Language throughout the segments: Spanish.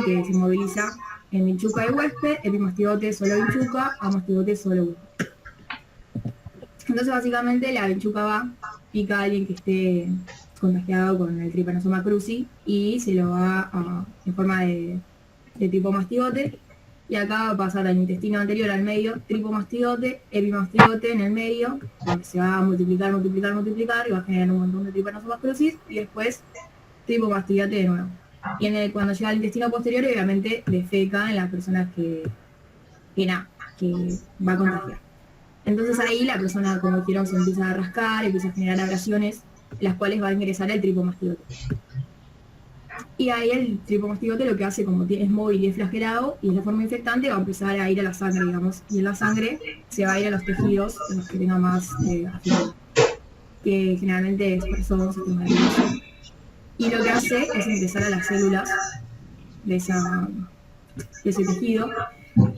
que se moviliza en vinchuca y huésped, epimastigote solo vinchuca, amastigote solo huésped. Entonces básicamente la vinchuca va, pica a alguien que esté contagiado con el Trypanosoma cruzi y se lo va en forma de tipo mastigote, y acá va a pasar al intestino anterior al medio, tripomastigote, epimastigote en el medio, donde se va a multiplicar y va a generar un montón de Trypanosomas cruzi, y después tripomastigote de nuevo. Y cuando llega al intestino posterior, obviamente defeca en las personas que va a contagiar. Entonces ahí la persona, como dijeron, se empieza a rascar, empieza a generar abrasiones, las cuales va a ingresar el tripomastigote. Y ahí el tripomastigote lo que hace, como es móvil y es flagelado, y es de forma infectante, va a empezar a ir a la sangre, digamos, y en la sangre se va a ir a los tejidos, en los que tengan más afinidad, que generalmente es corazón, sistema nervioso. Y lo que hace es ingresar a las células de ese tejido,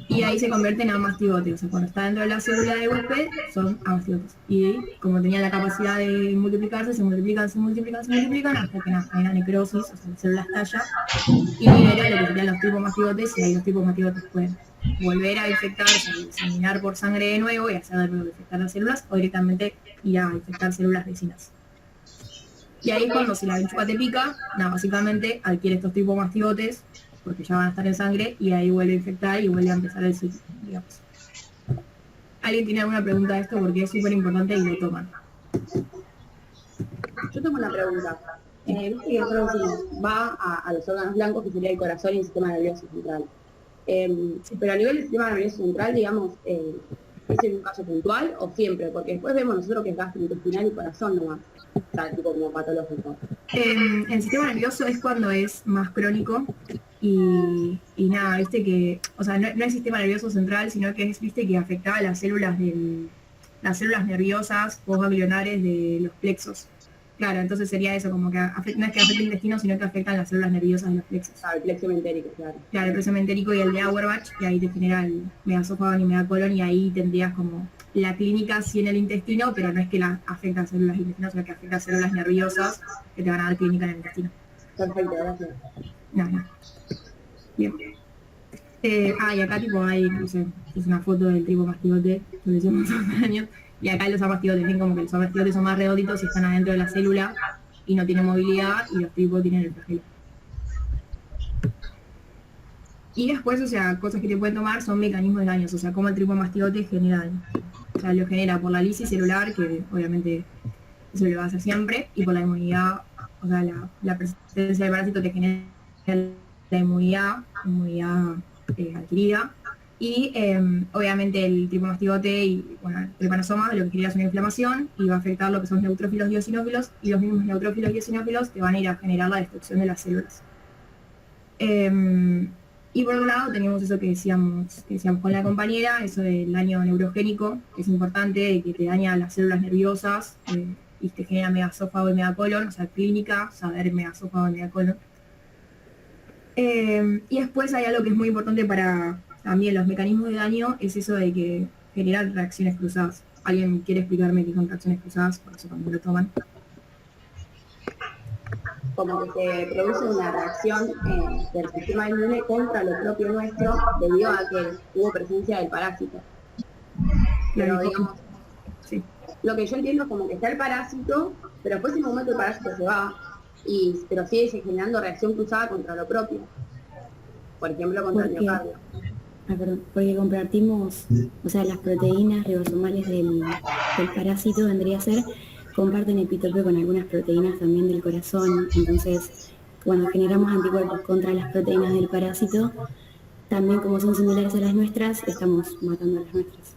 y ahí se convierten en amastigotes. O sea, cuando está dentro de la célula de huésped, son amastigotes. Y como tenían la capacidad de multiplicarse, se multiplican hasta que hay una necrosis, o sea, la célula estalla y libera lo que serían los tripomastigotes, y ahí los tripomastigotes pueden volver a infectarse y diseminar por sangre de nuevo y hacer de nuevo infectar las células, o directamente ir a infectar células vecinas. Y ahí es cuando, si la vinchuca te pica, básicamente adquiere estos tripomastigotes, porque ya van a estar en sangre, y ahí vuelve a infectar y vuelve a empezar el ciclo, digamos. ¿Alguien tiene alguna pregunta de esto? Porque es súper importante y lo toman. Yo tengo una pregunta. Viste que nosotros decimos, va a los órganos blancos, que sería el corazón y el sistema nervioso central. Pero a nivel del sistema nervioso central, digamos, ¿es en un caso puntual o siempre? Porque después vemos nosotros que es gastrointestinal y corazón nomás, o sea, tipo como patológico. El sistema nervioso es cuando es más crónico y nada, viste que, o sea, no es sistema nervioso central, sino que es, viste, que afectaba las células nerviosas postganglionares de los plexos. Claro, entonces sería eso, como que no es que afecta el intestino, sino que afectan las células nerviosas de los plexos. Ah, el plexo mentérico, claro. Claro, el plexo mentérico y el de Auerbach, que ahí te genera el megaesófago y megacolon, y ahí tendrías como la clínica sí en el intestino, pero no es que afecta a células del intestino, sino que afecta a células nerviosas que te van a dar clínica en el intestino. Perfecto, gracias. No. Bien. Y acá tipo hay, no sé, es una foto del tripomastigote, lo que hicimos hace años, y acá los amastigotes, ven como que los amastigotes son más redonditos y están adentro de la célula y no tienen movilidad, y los tripos tienen el flagelo. Y después, o sea, cosas que te pueden tomar son mecanismos de daños, o sea, como el tripomastigote genera daño. O sea, lo genera por la lisis celular, que obviamente eso lo va a hacer siempre, y por la inmunidad, o sea, la presencia del parásito te genera la inmunidad adquirida, y obviamente el tripomastigote y, bueno, el trypanosoma lo que genera es una inflamación y va a afectar lo que son neutrófilos y eosinófilos, y los mismos neutrófilos y eosinófilos te van a ir a generar la destrucción de las células. Y por otro lado tenemos eso que decíamos con la compañera, eso del daño neurogénico, que es importante, de que te daña las células nerviosas y te genera megaesófago y megacolon, o sea, clínica, saber megaesófago y megacolon. Y después hay algo que es muy importante para también los mecanismos de daño, es eso de que generan reacciones cruzadas. ¿Alguien quiere explicarme qué son reacciones cruzadas? Por eso también lo toman. Como que se produce una reacción del sistema inmune contra lo propio nuestro debido a que hubo presencia del parásito. Pero digamos, sí. Lo que yo entiendo es como que está el parásito, pero después en un momento el parásito se va, pero sigue generando reacción cruzada contra lo propio. Por ejemplo, contra el miocardio. Porque compartimos, o sea, las proteínas ribosomales del parásito vendría a ser, comparten epitope con algunas proteínas también del corazón, entonces cuando generamos anticuerpos contra las proteínas del parásito, también como son similares a las nuestras, estamos matando a las nuestras.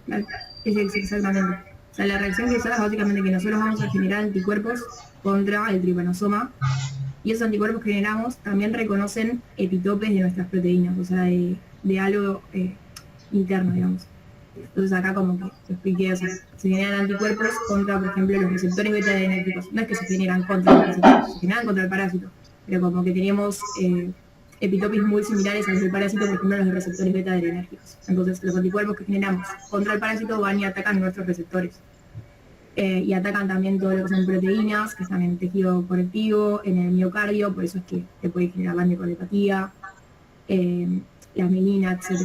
Claro, es exactamente. O sea, la reacción cruzada es básicamente que nosotros vamos a generar anticuerpos contra el trypanosoma, y esos anticuerpos que generamos también reconocen epitopes de nuestras proteínas, o sea, de algo interno, digamos. Entonces acá como que te expliqué, o sea, se generan anticuerpos contra, por ejemplo, los receptores beta-adrenérgicos. No es que se generan contra los receptores, se generan contra el parásito, pero como que tenemos epitopes muy similares a los del parásito, por ejemplo, los receptores beta-adrenérgicos. Entonces los anticuerpos que generamos contra el parásito van y atacan nuestros receptores. Y atacan también todo lo que son proteínas, que están en el tejido conectivo, en el miocardio, por eso es que te puede generar la miocardiopatía. la menina, etc.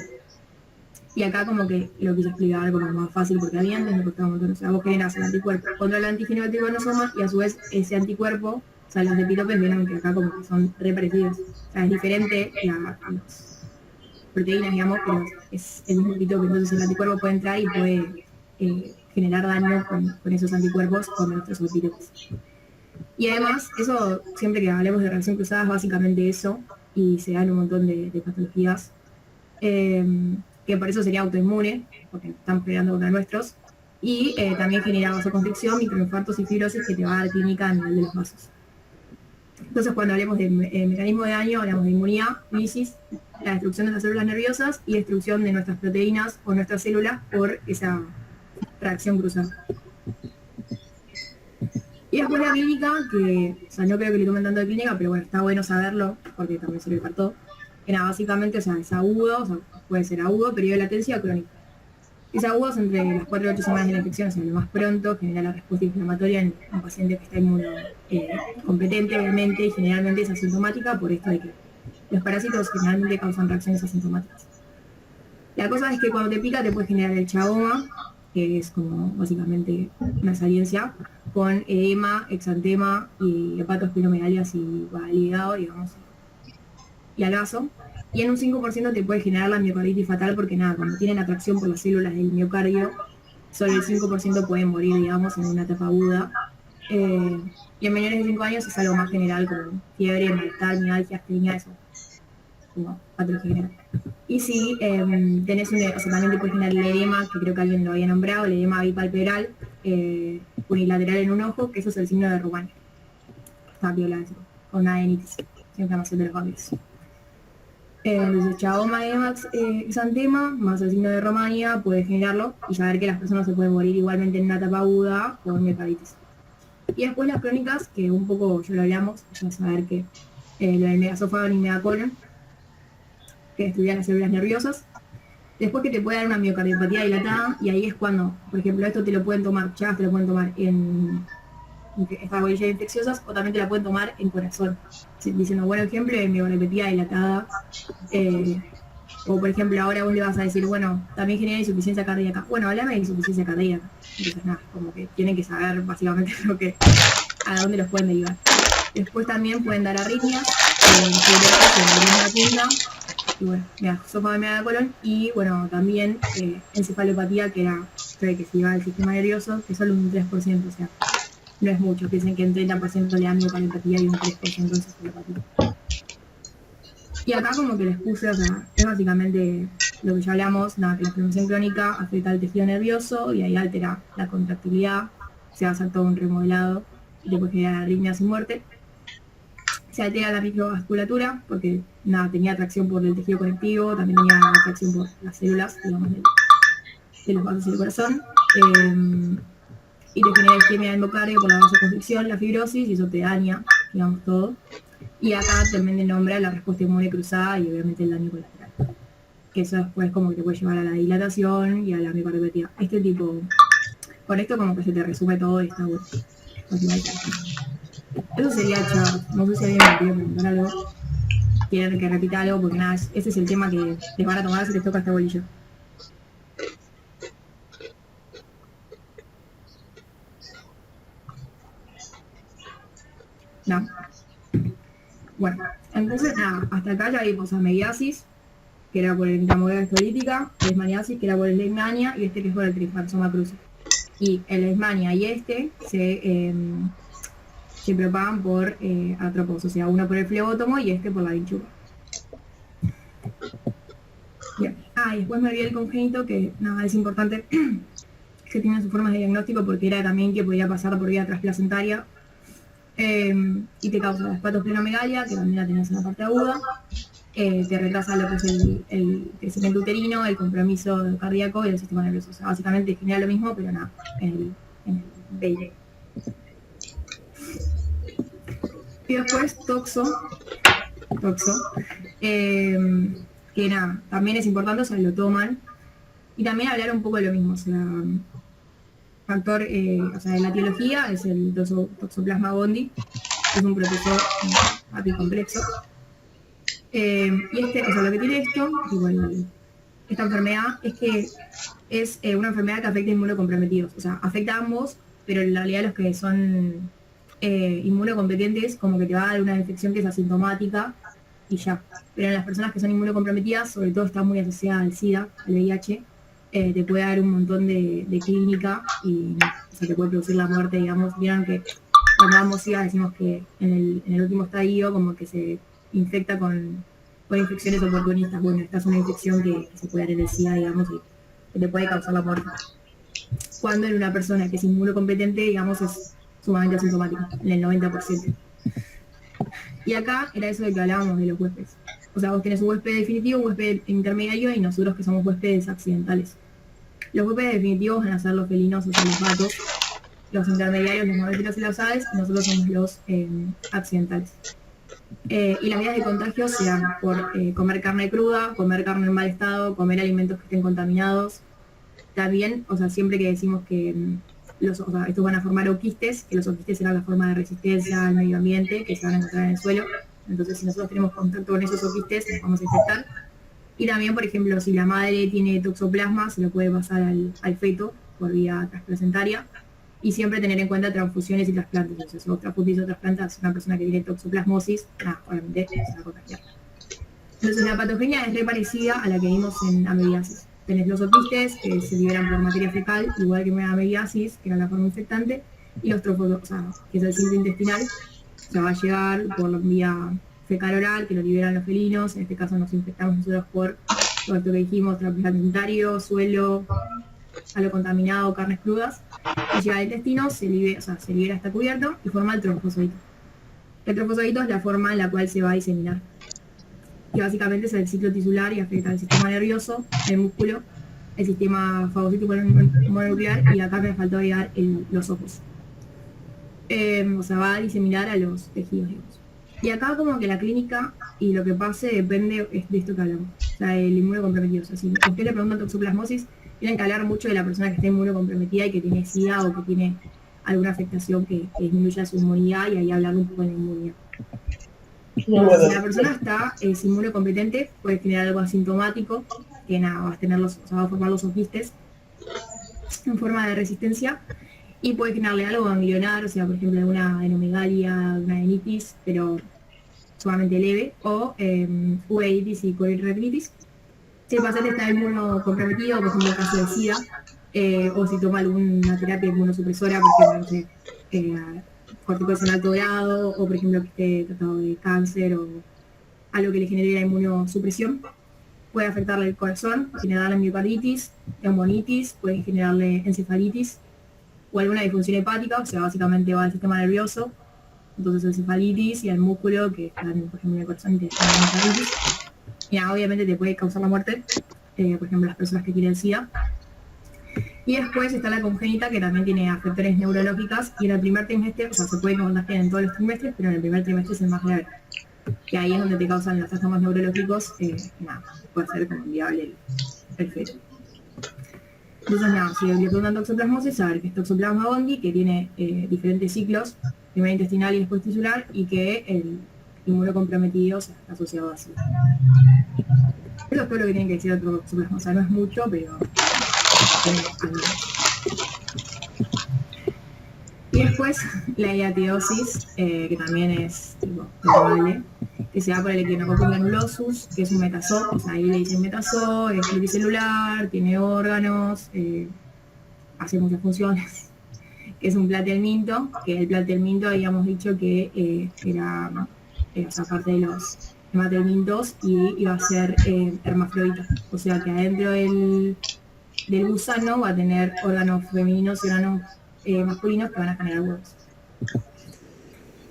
Y acá como que lo quise explicar como más fácil, porque a mí antes me costaba un montón. O sea, vos generás el anticuerpo contra el antígeno del tripanosoma y a su vez ese anticuerpo, o sea, los epitopes vieron que acá como que son re parecidos. O sea, es diferente las proteínas, digamos, pero es el mismo epitope. Entonces el anticuerpo puede entrar y puede generar daño con esos anticuerpos con nuestros epitopes. Y además, eso, siempre que hablemos de reacción cruzada, es básicamente eso, y se dan un montón de patologías. Que por eso sería autoinmune, porque están peleando contra nuestros, y también genera vasoconstricción, microinfartos y fibrosis que te va a dar clínica a nivel de los vasos. Entonces, cuando hablemos de mecanismo de daño, hablamos de inmunidad, lisis, la destrucción de las células nerviosas y destrucción de nuestras proteínas o nuestras células por esa reacción cruzada. Y después la clínica, que, o sea, no creo que le tomen tanto de clínica, pero bueno, está bueno saberlo, porque también sirve para todo. Que nada, básicamente, o sea, es agudo, o sea, puede ser agudo, periodo de latencia o crónico. Es agudo entre las 4 y 8 semanas de la infección, o sea, lo más pronto, genera la respuesta inflamatoria en un paciente que está inmunocompetente, obviamente, y generalmente es asintomática, por esto de que los parásitos generalmente causan reacciones asintomáticas. La cosa es que cuando te pica te puede generar el chaboma, que es como básicamente una saliencia, con edema, exantema y hepatoesplenomegalia y va al hígado, digamos, y al vaso. Y en un 5% te puede generar la miocarditis fatal porque nada, cuando tienen atracción por las células del miocardio, solo el 5% pueden morir, digamos, en una etapa aguda. Y en menores de 5 años es algo más general, como fiebre, malestar, mialgia, astenia, eso, como patología general. Y si tenés o sea, también te puede generar el edema, que creo que alguien lo había nombrado, el edema bipalpebral, unilateral en un ojo, que eso es el signo de Romaní. Está viola eso, con adenitis, inflamación de los ganglios. Entonces, chaboma, edema, exantema, más el signo de Romaní puede generarlo y saber que las personas se pueden morir igualmente en una etapa aguda por miocarditis. Y después las crónicas, que un poco ya lo hablamos, ya saber que lo del megaesófago y megacolon, que destruían las células nerviosas. Después que te puede dar una miocardiopatía dilatada, y ahí es cuando, por ejemplo, esto te lo pueden tomar, chagas te lo pueden tomar en estas bolillas infecciosas, o también te la pueden tomar en corazón. Diciendo, buen ejemplo de miocardiopatía dilatada, o por ejemplo, ahora vos le vas a decir, bueno, también genera insuficiencia cardíaca. Bueno, háblame de insuficiencia cardíaca. Entonces, nada, como que tienen que saber básicamente a dónde los pueden derivar. Después también pueden dar arritmias, y bueno, esófago de megacolon, y bueno, también encefalopatía, que era que se iba al sistema nervioso, que solo un 3%, o sea, no es mucho. Piensen que en 30% le da miocardopatía y un 3% encefalopatía. Y acá como que les puse, o sea, es básicamente lo que ya hablamos, nada, que la inflamación crónica afecta al tejido nervioso y ahí altera la contractilidad, se va a hacer todo un remodelado y te puede generar arritmias y muerte. Se altera la microvasculatura porque nada, tenía atracción por el tejido conectivo, también tenía atracción por las células, digamos, de los vasos y el corazón. Y te genera isquemia del endocardio por la vasoconstricción, la fibrosis, y eso te daña, digamos, todo. Y acá también te nombra la respuesta inmune cruzada y obviamente el daño colateral. Que eso después como que te puede llevar a la dilatación y a la miocardiopatía. Este tipo, con esto como que se te resume todo y está bueno. Eso sería chat. No sé si alguien me quiere preguntar algo. Quieren que repita algo porque nada, ese es el tema que les van a tomar si les toca esta bolilla. No. Bueno, entonces nada, hasta acá ya vimos a megiasis, que era por el intramural estolítica, leishmaniasis, que era por el leishmania, y este que es por el tripanosoma cruzi. Y el leishmania y este se propagan por artrópodos, o sea, uno por el flebótomo y este por la vinchuga. Bien. Y después me olvidé el congénito, que nada, es importante que tiene sus formas de diagnóstico porque era también que podía pasar por vía transplacentaria. Y te causa la hepatoesplenomegalia, que también la tenés en la parte aguda, te retrasa lo que es el crecimiento uterino, el compromiso cardíaco y el sistema nervioso. O sea, básicamente genera lo mismo, pero nada, en el BID. Y después toxo, que nada, también es importante, o sea, lo toman. Y también hablar un poco de lo mismo, o sea, factor, o sea, de la etiología es el Toxoplasma gondii, es un protozoo apicomplejo. Y o sea, lo que tiene esto, igual, esta enfermedad, es que es una enfermedad que afecta a inmunocomprometidos. O sea, afecta a ambos, pero en realidad los que son inmunocompetentes, como que te va a dar una infección que es asintomática y ya. Pero en las personas que son inmunocomprometidas, sobre todo está muy asociada al SIDA, al VIH, te puede dar un montón de clínica y o sea, te puede producir la muerte, digamos. Vieron que cuando damos SIDA decimos que en el último estadio como que se infecta con infecciones oportunistas. Bueno, esta es una infección que se puede dar en el SIDA, digamos, y que te puede causar la muerte. Cuando en una persona que es inmunocompetente, digamos, es sumamente asintomática, en el 90%. Y acá era eso de que hablábamos de los huéspedes. O sea, vos tenés un huésped definitivo, un huésped intermediario y nosotros que somos huéspedes accidentales. Los huéspedes definitivos van a ser los felinos, o sea, los gatos. Los intermediarios, los mamíferos y las aves, y nosotros somos los accidentales. Y las vías de contagio se dan por comer carne cruda, comer carne en mal estado, comer alimentos que estén contaminados. También, o sea, siempre que decimos que o sea, estos van a formar oquistes, que los oquistes serán la forma de resistencia al medio ambiente, que se van a encontrar en el suelo. Entonces, si nosotros tenemos contacto con esos oquistes, nos vamos a infectar. Y también, por ejemplo, si la madre tiene toxoplasma, se lo puede pasar al feto por vía transplacentaria. Y siempre tener en cuenta transfusiones y trasplantes. O sea, si vos transfundís o trasplantas a una persona que tiene toxoplasmosis, obviamente se va a contagiar. Entonces, la patogenia es re parecida a la que vimos en amebiasis. Tenés los oquistes, que se liberan por materia fecal, igual que en amebiasis, que era la forma infectante, y los trófodos, o sea, que es el ciclo intestinal, o sea, va a llegar por la vía fecal oral, que lo liberan los felinos. En este caso nos infectamos nosotros por todo esto que dijimos, trasplante alimentario, suelo, algo contaminado, carnes crudas, y llega al intestino, se libera hasta cubierto y forma el trombozoito. El trombozoito es la forma en la cual se va a diseminar, que básicamente es el ciclo tisular y afecta al sistema nervioso, el músculo, el sistema fagocítico mononuclear, y acá me faltó agregar los ojos. O sea, va a diseminar a los tejidos, digamos. Y acá como que la clínica y lo que pase depende de esto que hablamos, o sea, el inmunocomprometido. O sea, si usted le pregunta toxoplasmosis, tienen que hablar mucho de la persona que está inmunocomprometida y que tiene SIDA o que tiene alguna afectación que disminuya su inmunidad, y ahí hablar un poco de la inmunidad. Si la persona es inmunocompetente, puede generar algo asintomático, que nada, va a formar los oquistes en forma de resistencia, y puede generarle algo ganglionar, o sea, por ejemplo, alguna adenomegalia, una adenitis, pero sumamente leve, o uveitis y coriretinitis. Si el paciente está inmunocomprometido, por ejemplo, en el caso de SIDA, o si toma alguna terapia inmunosupresora, por ejemplo, corticoides en alto grado, o por ejemplo que esté tratado de cáncer o algo que le genere la inmunosupresión, puede afectarle el corazón, generarle miocarditis, embolitis, puede generarle encefalitis o alguna disfunción hepática, o sea, básicamente va al sistema nervioso, entonces encefalitis, y al músculo, que está, por ejemplo, en el corazón, y te genera miocarditis. Y obviamente te puede causar la muerte, por ejemplo, las personas que tienen SIDA. Y después está la congénita, que también tiene afecciones neurológicas, y en el primer trimestre, o sea, se puede contagiar en todos los trimestres, pero en el primer trimestre es el más grave, que ahí es donde te causan los trastornos neurológicos, puede ser como viable el feto. Entonces, si le preguntan toxoplasmosis, saber que es Toxoplasma gondii, que tiene diferentes ciclos, primero intestinal y después tisular, y que el inmunocomprometido está asociado a SIDA. Eso es todo lo que tienen que decir otro toxoplasma, o sea, no es mucho, pero y después la hiatidosis, que también es probable, que se da por el Echinococcus granulosus, que es un metazoo, o sea, ahí le dicen metazoo, es pluricelular, tiene órganos, hace muchas funciones, que es un platelminto, que el platelminto habíamos dicho que era o sea, parte de los hematelmintos, y iba a ser hermafrodita, o sea que adentro del gusano va a tener órganos femeninos y órganos masculinos que van a generar huevos.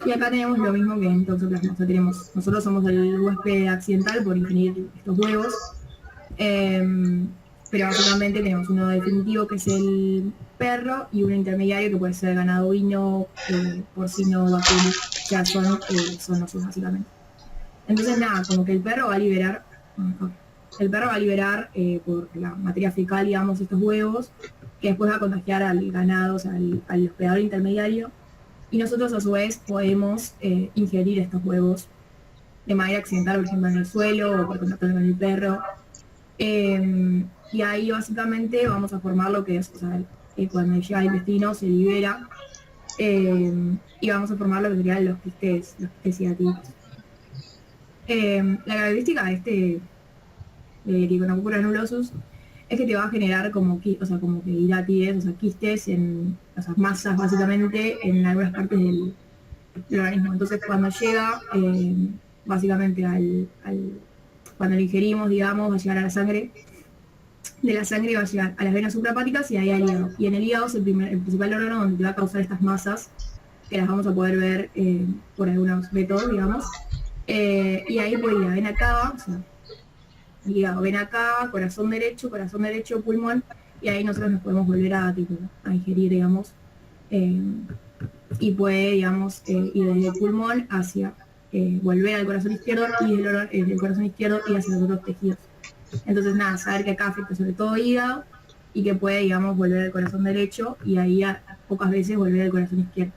Y acá tenemos lo mismo que en toxoplasma, o sea, nosotros somos el huésped accidental por ingerir estos huevos, pero básicamente tenemos uno definitivo, que es el perro, y uno intermediario, que puede ser ganado ovino, porcino, vacuno, o sea, son nosotros básicamente. Entonces nada, como que el perro va a liberar por la materia fecal, digamos, estos huevos, que después va a contagiar al ganado, o sea, al hospedador intermediario, y nosotros a su vez podemos ingerir estos huevos de manera accidental, por ejemplo, en el suelo o por contacto con el perro. Y ahí básicamente vamos a formar lo que es, o sea, cuando llega al intestino se libera y vamos a formar lo que serían los quistes ciáticos. La característica de de Trichonococco granulosus es que te va a generar como que hidatidez, o sea, quistes o sea, masas básicamente en algunas partes del organismo. Entonces cuando llega básicamente cuando lo ingerimos, digamos, va a llegar a la sangre, de la sangre va a llegar a las venas suprahepáticas y ahí al hígado. Y en el hígado es el principal órgano donde te va a causar estas masas, que las vamos a poder ver por algunos métodos, digamos. Y ahí pues la vena cava, o sea, hígado, vena cava, corazón derecho, pulmón, y ahí nosotros nos podemos volver a ingerir, digamos. Y puede, digamos, ir desde el pulmón hacia volver al corazón izquierdo y del corazón izquierdo y hacia los otros tejidos. Entonces, nada, saber que acá afecta sobre todo hígado y que puede, digamos, volver al corazón derecho y ahí pocas veces volver al corazón izquierdo.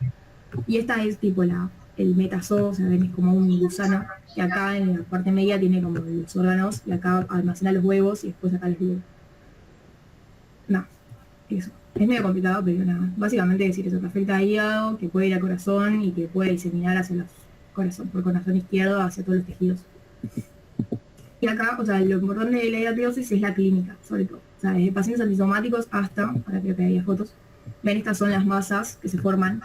Y esta es tipo el metazoo, o sea, ven, es como un gusano que acá en la parte media tiene como los órganos y acá almacena los huevos y después acá los huevos. No, eso. Es medio complicado, pero nada. Básicamente decir eso, que afecta a hígado, que puede ir al corazón y que puede diseminar hacia por corazón izquierdo hacia todos los tejidos. Y acá, o sea, lo importante de la hidatidiosis es la clínica, sobre todo. O sea, desde pacientes antisomáticos hasta, ahora creo que hay fotos, ven, estas son las masas que se forman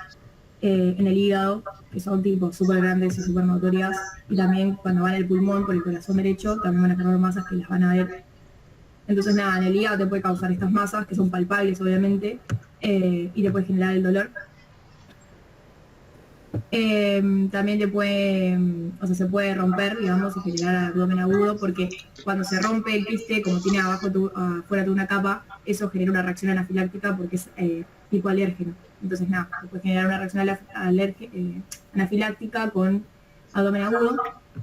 en el hígado, que son tipo súper grandes y súper notorias, y también cuando van al pulmón por el corazón derecho, también van a generar masas que las van a ver. Entonces nada, en el hígado te puede causar estas masas, que son palpables obviamente, y te puede generar el dolor. También te puede, o sea, se puede romper, digamos, y generar abdomen agudo, porque cuando se rompe el quiste, como tiene afuera de una capa, eso genera una reacción anafiláctica porque es tipo alérgeno. Entonces nada, te puede generar una reacción anafiláctica con abdomen agudo.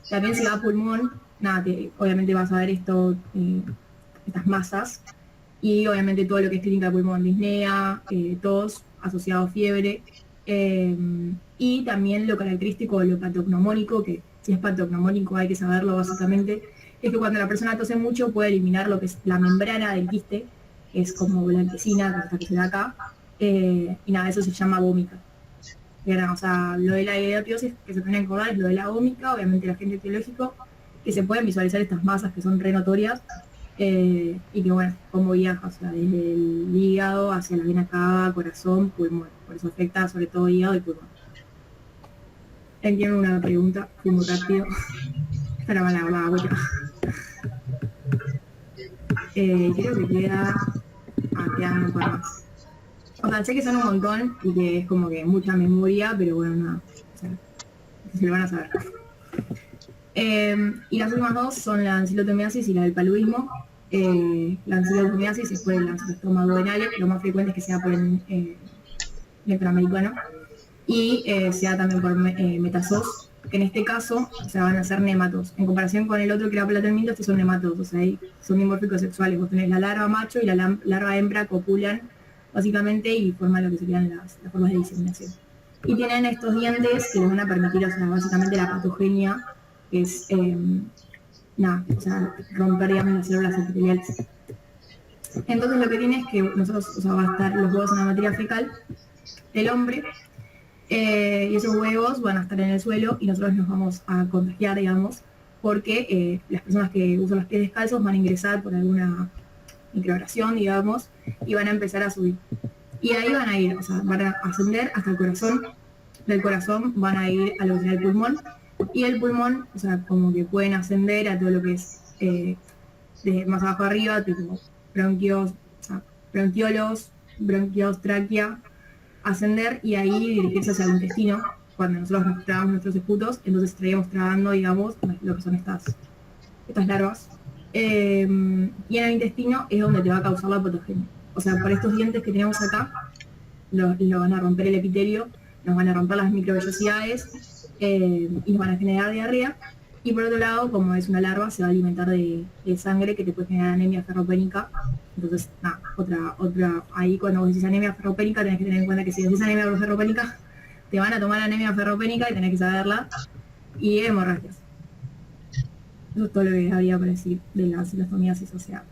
También si va a pulmón, nada, obviamente vas a ver estas masas, y obviamente todo lo que es clínica de pulmón, disnea, tos, asociado a fiebre, y también lo característico, lo patognomónico, que si es patognomónico hay que saberlo básicamente, es que cuando la persona tose mucho puede eliminar lo que es la membrana del quiste, que es como blanquecina, que se da acá, y nada, eso se llama vómica. O sea, lo de la hidatidiosis que se tiene que acordar es lo de la vómica, obviamente el agente etiológico, que se pueden visualizar estas masas que son re notorias, y que bueno, cómo viaja, o sea, desde el hígado hacia la vena cava, corazón, pulmón. Por eso afecta sobre todo hígado y pulmón. Entiendo una pregunta, fui muy rápido. Espera, la vuelta. Creo que quedan un par más. O sea, sé que son un montón y que es como que mucha memoria, pero bueno, nada. O sea, se lo van a saber. Y las últimas dos son la ancilotomiasis y la del paludismo. La ancilotomiasis es por el ancilostoma duodenale, lo más frecuente es que sea por el nefroamericano, y sea también por metazoos, que en este caso se van a hacer nematos. En comparación con el otro que era platenmiento, estos son nematos, o sea, son dimórficos sexuales. Vos tenés la larva macho y la larva hembra copulan básicamente y forman lo que serían las formas de diseminación. Y tienen estos dientes que les van a permitir, o sea, básicamente la patogenia, que es o sea, romper, digamos, las células epiteliales. Entonces lo que tiene es que nosotros, o sea, va a estar los huevos en la materia fecal del hombre, y esos huevos van a estar en el suelo y nosotros nos vamos a contagiar, digamos, porque las personas que usan los pies descalzos van a ingresar por alguna microabrasión, digamos, y van a empezar a subir. Y ahí van a ir, o sea, van a ascender hasta el corazón, del corazón van a ir a lo que será el pulmón, y el pulmón, o sea, como que pueden ascender a todo lo que es de más abajo arriba, tipo bronquios, o sea, bronquiolos, bronquios, tráquea, ascender y ahí dirigirse hacia el intestino. Cuando nosotros nos tragamos nuestros esputos, entonces estaríamos tragando, digamos, lo que son estas larvas. Y en el intestino es donde te va a causar la patogenia. O sea, por estos dientes que tenemos acá, lo van a romper el epitelio, nos van a romper las microvellosidades, y nos van a generar diarrea. Y por otro lado, como es una larva, se va a alimentar de sangre, que te puede generar anemia ferropénica. Entonces, otra, ahí cuando vos decís anemia ferropénica, tenés que tener en cuenta que si decís anemia ferropénica, te van a tomar anemia ferropénica y tenés que saberla, y hemorragias. Eso es todo lo que habría para decir de la cilostomiasis, o sea,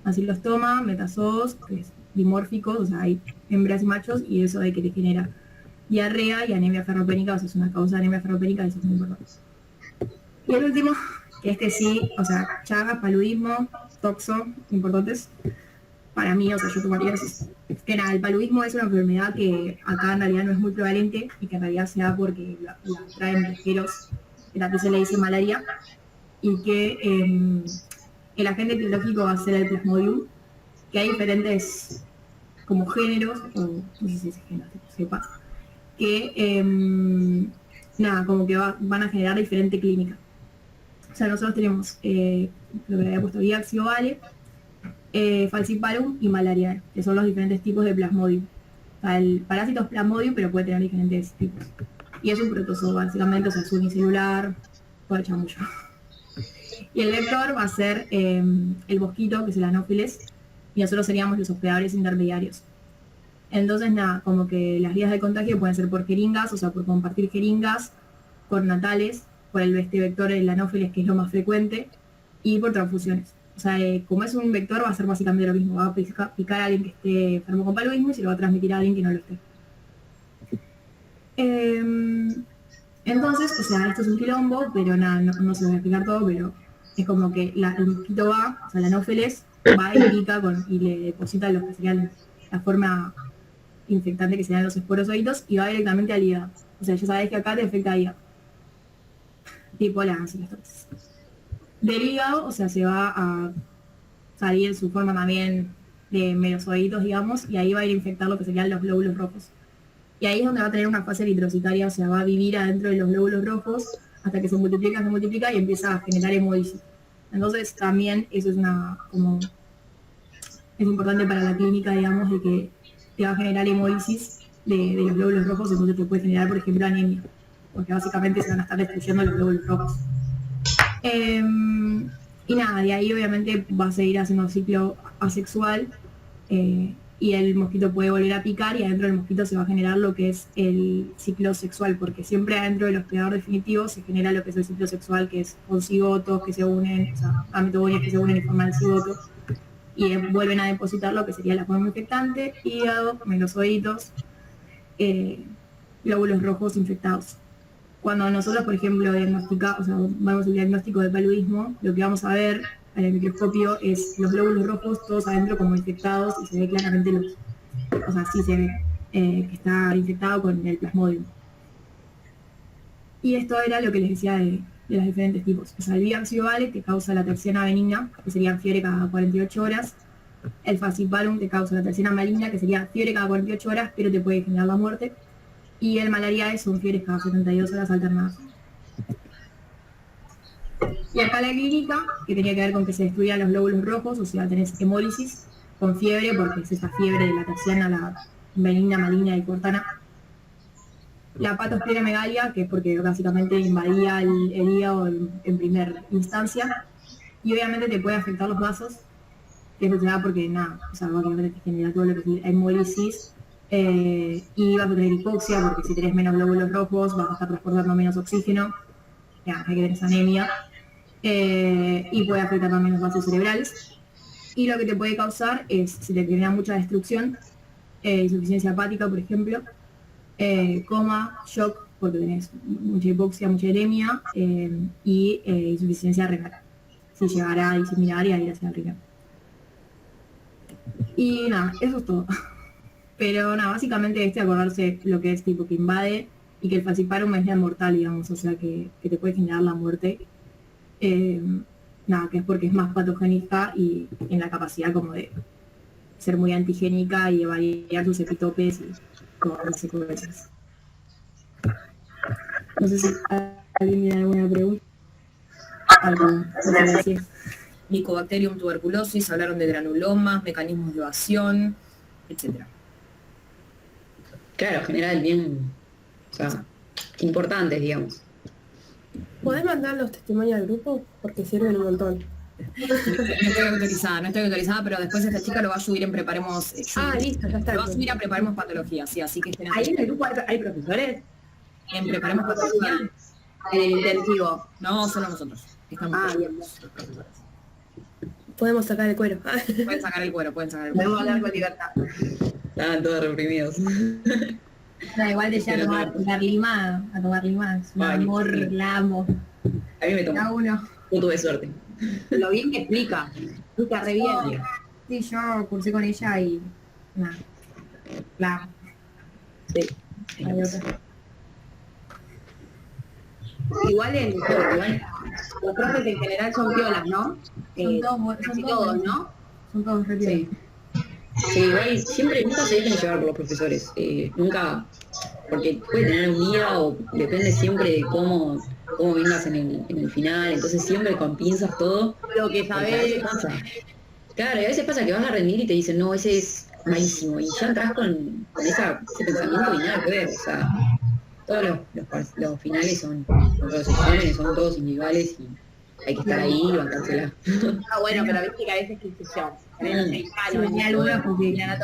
acilostoma, metazoos, que es dimórficos, o sea, hay hembras y machos, y eso de que te genera diarrea y anemia ferropénica, o sea, es una causa de anemia ferropénica, eso es muy importante. Y el último, que este sí, o sea, Chagas, paludismo, toxo, importantes. Para mí, o sea, yo tomaría que nada, el paludismo es una enfermedad que acá en realidad no es muy prevalente y que en realidad se da porque la traen viajeros, que también se le dice malaria, y que el agente etiológico va a ser el Plasmodium, que hay diferentes como géneros, o no sé si es género, sepa, que nada, como que van a generar diferente clínica. O sea, nosotros tenemos lo que había puesto Viaxio Vale, Falciparum y malaria, que son los diferentes tipos de Plasmodium. O sea, el parásito es Plasmodium, pero puede tener diferentes tipos. Y es un protozoo, básicamente, o sea, es unicelular, todo el chamullo. Y el vector va a ser el mosquito, que es el Anopheles, y nosotros seríamos los hospedadores intermediarios. Entonces, nada, como que las vías de contagio pueden ser por jeringas, o sea, por compartir jeringas, por natales, por el vector, el Anopheles, que es lo más frecuente, y por transfusiones. O sea, como es un vector, va a ser básicamente lo mismo. Va a picar a alguien que esté enfermo con paludismo y se lo va a transmitir a alguien que no lo esté. Entonces, o sea, esto es un quilombo, pero nada, no se lo voy a explicar todo, pero es como que el mosquito va, o sea, el Anopheles va y pica y le deposita lo que serían la forma infectante que serían los esporozoitos y va directamente al hígado. O sea, ya sabés que acá te afecta al hígado. Tipo la cilostomiasis. Del hígado, o sea, se va a salir su forma también de merozoitos, digamos, y ahí va a ir a infectar lo que serían los glóbulos rojos. Y ahí es donde va a tener una fase eritrocitaria, o sea, va a vivir adentro de los glóbulos rojos hasta que se multiplica y empieza a generar hemólisis. Entonces también eso es es importante para la clínica, digamos, de que te va a generar hemólisis de los glóbulos rojos, entonces te puede generar, por ejemplo, anemia, porque básicamente se van a estar destruyendo los glóbulos rojos. Y nada, de ahí obviamente va a seguir haciendo un ciclo asexual y el mosquito puede volver a picar y adentro del mosquito se va a generar lo que es el ciclo sexual, porque siempre adentro del hospedador definitivo se genera lo que es el ciclo sexual, que es con cigotos que se unen, o sea, gametogonias que se unen y forman el cigoto y vuelven a depositar lo que sería la forma infectante, hígado, merozoitos, glóbulos rojos infectados. Cuando nosotros, por ejemplo, diagnosticamos, o sea, vamos al diagnóstico de paludismo, lo que vamos a ver en el microscopio es los glóbulos rojos todos adentro como infectados y se ve claramente o sea, sí se ve que está infectado con el Plasmodium. Y esto era lo que les decía de los diferentes tipos. O sea, el Viaxio Vale te causa la terciana benigna, que sería fiebre cada 48 horas. El Falciparum te causa la terciana maligna, que sería fiebre cada 48 horas, pero te puede generar la muerte. Y el malariae son fiebres cada 72 horas alternadas. Y acá la clínica, que tenía que ver con que se destruían los glóbulos rojos, o sea, tenés hemólisis con fiebre, porque es esa fiebre de la terciana, la benigna, maligna y cortana. La patosplenomegalia, que es porque básicamente invadía el hígado en primera instancia. Y obviamente te puede afectar los vasos, que eso se da porque nada, o sea, básicamente te genera todo lo que es hemólisis. Y vas a tener hipoxia, porque si tenés menos glóbulos rojos vas a estar transportando menos oxígeno, ya hay que tener anemia, y puede afectar también los vasos cerebrales. Y lo que te puede causar es, si te genera mucha destrucción, insuficiencia hepática, por ejemplo, coma, shock, porque tenés mucha hipoxia, mucha anemia, y insuficiencia renal, si llegará a diseminar y a ir hacia el riñón. Y nada, eso es todo. Pero nada, básicamente acordarse lo que es tipo que invade y que el Falciparum es mortal, digamos, o sea que te puede generar la muerte. Nada, que es porque es más patogénica y en la capacidad como de ser muy antigénica y de variar sus epitopes y todas las secuencias. No sé si alguien tiene alguna pregunta. Algo, Mycobacterium tuberculosis, hablaron de granulomas, mecanismos de evasión, etcétera. Claro, general, bien, o sea, importantes, digamos. ¿Podés mandar los testimonios al grupo? Porque sirven un montón. No estoy autorizada, pero después esta chica lo va a subir en Preparemos. Listo, ya está. Lo va a subir a Preparemos Patología, sí, así que estén ¿Ahí en el grupo hay profesores? en Preparemos Patología. En el intensivo. No, solo nosotros. Están Ah, bien. los profesores. Podemos sacar el cuero. Pueden sacar el cuero, pueden sacar el cuero. Podemos hablar con libertad. Estaban todos reprimidos. No, igual te lleva a tomar lima, es un Ay, amor, sí. la amo. A mí me Cada tomó. uno. Yo tuve suerte. Lo bien que explica re bien. Sí, yo cursé con ella y nada. La amo. Sí. No hay otra. Igual los profes en general son piolas, ¿no? Son Casi todos todos, ¿no? Son todos re Sí. Sí, igual nunca se dejen llevar por los profesores. Nunca, porque puede tener un día o depende siempre de cómo vengas en el final. Entonces siempre con pinzas todo. Lo que Porque a veces sabés, pasa. Claro, y a veces pasa que vas a rendir y te dicen, no, ese es malísimo. Y ya entras con ese pensamiento y nada que ver. O sea, todos los finales son, todos los exámenes son todos individuales y hay que estar ahí y bancársela. bueno, pero viste que a veces, qué sé yo, tenés 6 años, Sí, tenía algunos porque ya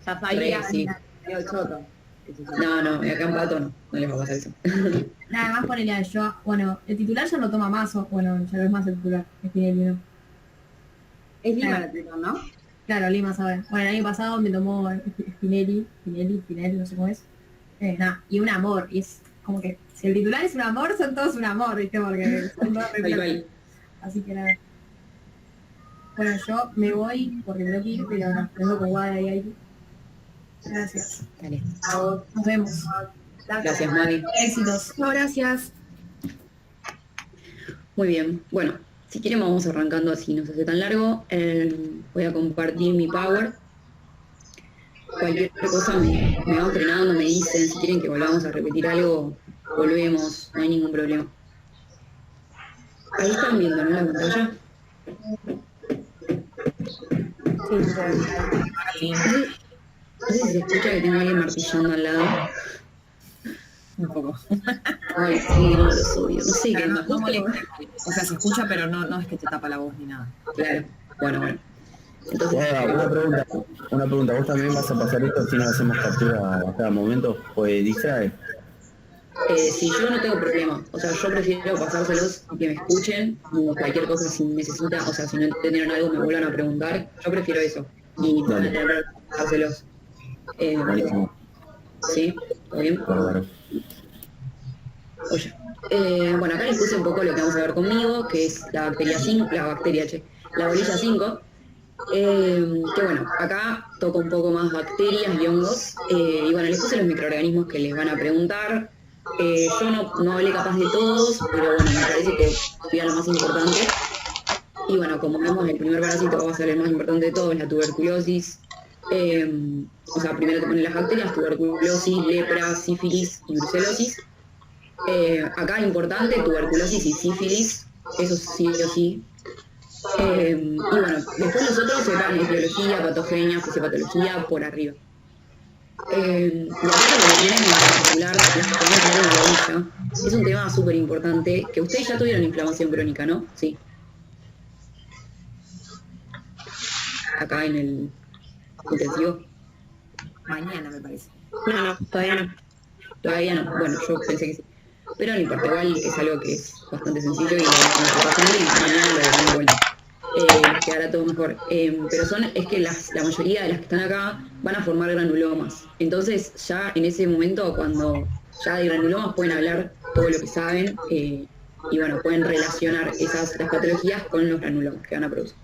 sabía, Sí. medio choto. qué sé yo. No, acá en Pato no les va a pasar eso. Nada más ponerle a yo, bueno, el titular ya no toma más, bueno, ya no es más el titular, es Pinelli, ¿no? Es Lima Claro. la tutor, ¿no? Claro, Lima, ¿sabes? Bueno, el año pasado me tomó Spinelli, no sé cómo es. Nada, y un amor, y es como que si el titular es un amor, son todos un amor, ¿viste? Porque son todos re Tal cual. flojos. Así que nada. Bueno, yo me voy porque me tengo que ir, pero no, tengo con Guada y ahí. Gracias. Dale. Nos vemos. Gracias, Mari. Éxitos. No, gracias. Muy bien. Bueno, si quieren vamos arrancando así, no se hace tan largo. Voy a compartir mi power. Cualquier cosa me van frenando, me dicen, si quieren que volvamos a repetir algo, volvemos, no hay ningún problema. Ahí están viendo, ¿no? La pantalla. No sé si se escucha que tengo a alguien martillando al lado. Un poco. Ay, sí, no, los odio. No sé qué Pero más. no molesta. O sea, se escucha, pero no es que te tapa la voz ni nada. Claro. Bueno. Entonces, Una pregunta, ¿vos también vas a pasar esto si nos hacemos captura a cada momento? Pues distrae. si yo no tengo problema, o sea, yo prefiero pasárselos y que me escuchen y cualquier cosa si necesitan, o sea, si no entendieron algo me vuelvan a preguntar, yo prefiero eso y no Dale. tener que pasárselos. Buenísimo. ¿Sí? ¿Todo bien? Bárbaro. Oye, bueno, acá les puse un poco lo que vamos a ver conmigo, que es la bolilla 5. Que bueno, acá toco un poco más bacterias y hongos, y bueno, les puse los microorganismos que les van a preguntar. Yo no hablé capaz de todos, pero bueno, me parece que fui a lo más importante. Y bueno, como vemos, el primer parásito va a ser el más importante de todos, la tuberculosis. O sea, primero te ponen las bacterias, tuberculosis, lepra, sífilis y brucelosis. Acá importante, tuberculosis y sífilis, eso sí o sí. Y bueno, después los otros se van en biología, patogenia, fisiopatología, por arriba. Y acá lo que tienen en particular, la bolilla, es un tema súper importante, que ustedes ya tuvieron inflamación crónica, ¿no? Sí. Acá en el intensivo. Mañana, me parece. No, todavía no. Todavía no, bueno, yo pensé que sí. Pero no importa, igual es algo que es bastante sencillo y lo vamos a estar pasando y mañana lo verán de vuelta. Quedará todo mejor. Pero es que la mayoría de las que están acá van a formar granulomas. Entonces ya en ese momento, cuando ya de granulomas pueden hablar todo lo que saben y bueno, pueden relacionar las patologías con los granulomas que van a producir.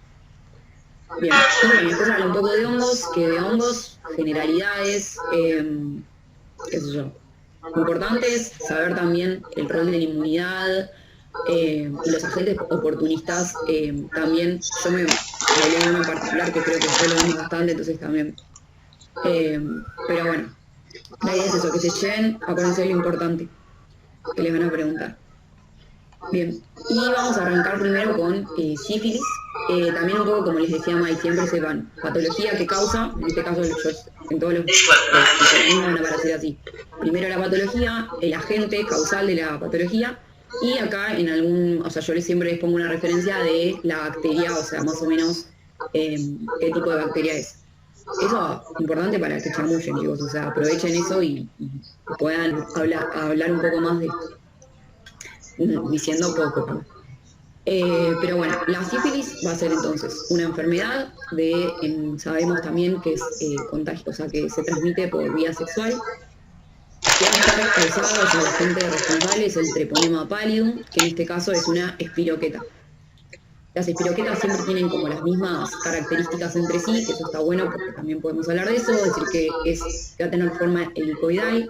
Bien, y bueno, después habla un poco de hongos, generalidades, qué sé yo. Importante es saber también el rol de la inmunidad y los agentes oportunistas. También yo me hablé de uno en particular que creo que fue lo mismo bastante, entonces también. Pero bueno, la idea es eso, que se lleven, acuérdense de lo importante que les van a preguntar. Bien, y vamos a arrancar primero con sífilis. También un poco como les decía Mai, siempre sepan patología que causa, en este caso en todos los van a aparecer así. Primero la patología, el agente causal de la patología, y acá yo siempre les pongo una referencia de la bacteria, o sea, más o menos qué tipo de bacteria es. Eso es importante para que chamullen, chicos, o sea, aprovechen eso y puedan hablar un poco más de esto. Diciendo poco. Pero bueno, la sífilis va a ser entonces una enfermedad sabemos también que es contagio, o sea, que se transmite por vía sexual, que va a estar causada, o sea, la gente responsable es el treponema pallidum, que en este caso es una espiroqueta. Las espiroquetas siempre tienen como las mismas características entre sí, que eso está bueno porque también podemos hablar de eso, decir que va a tener forma helicoidal,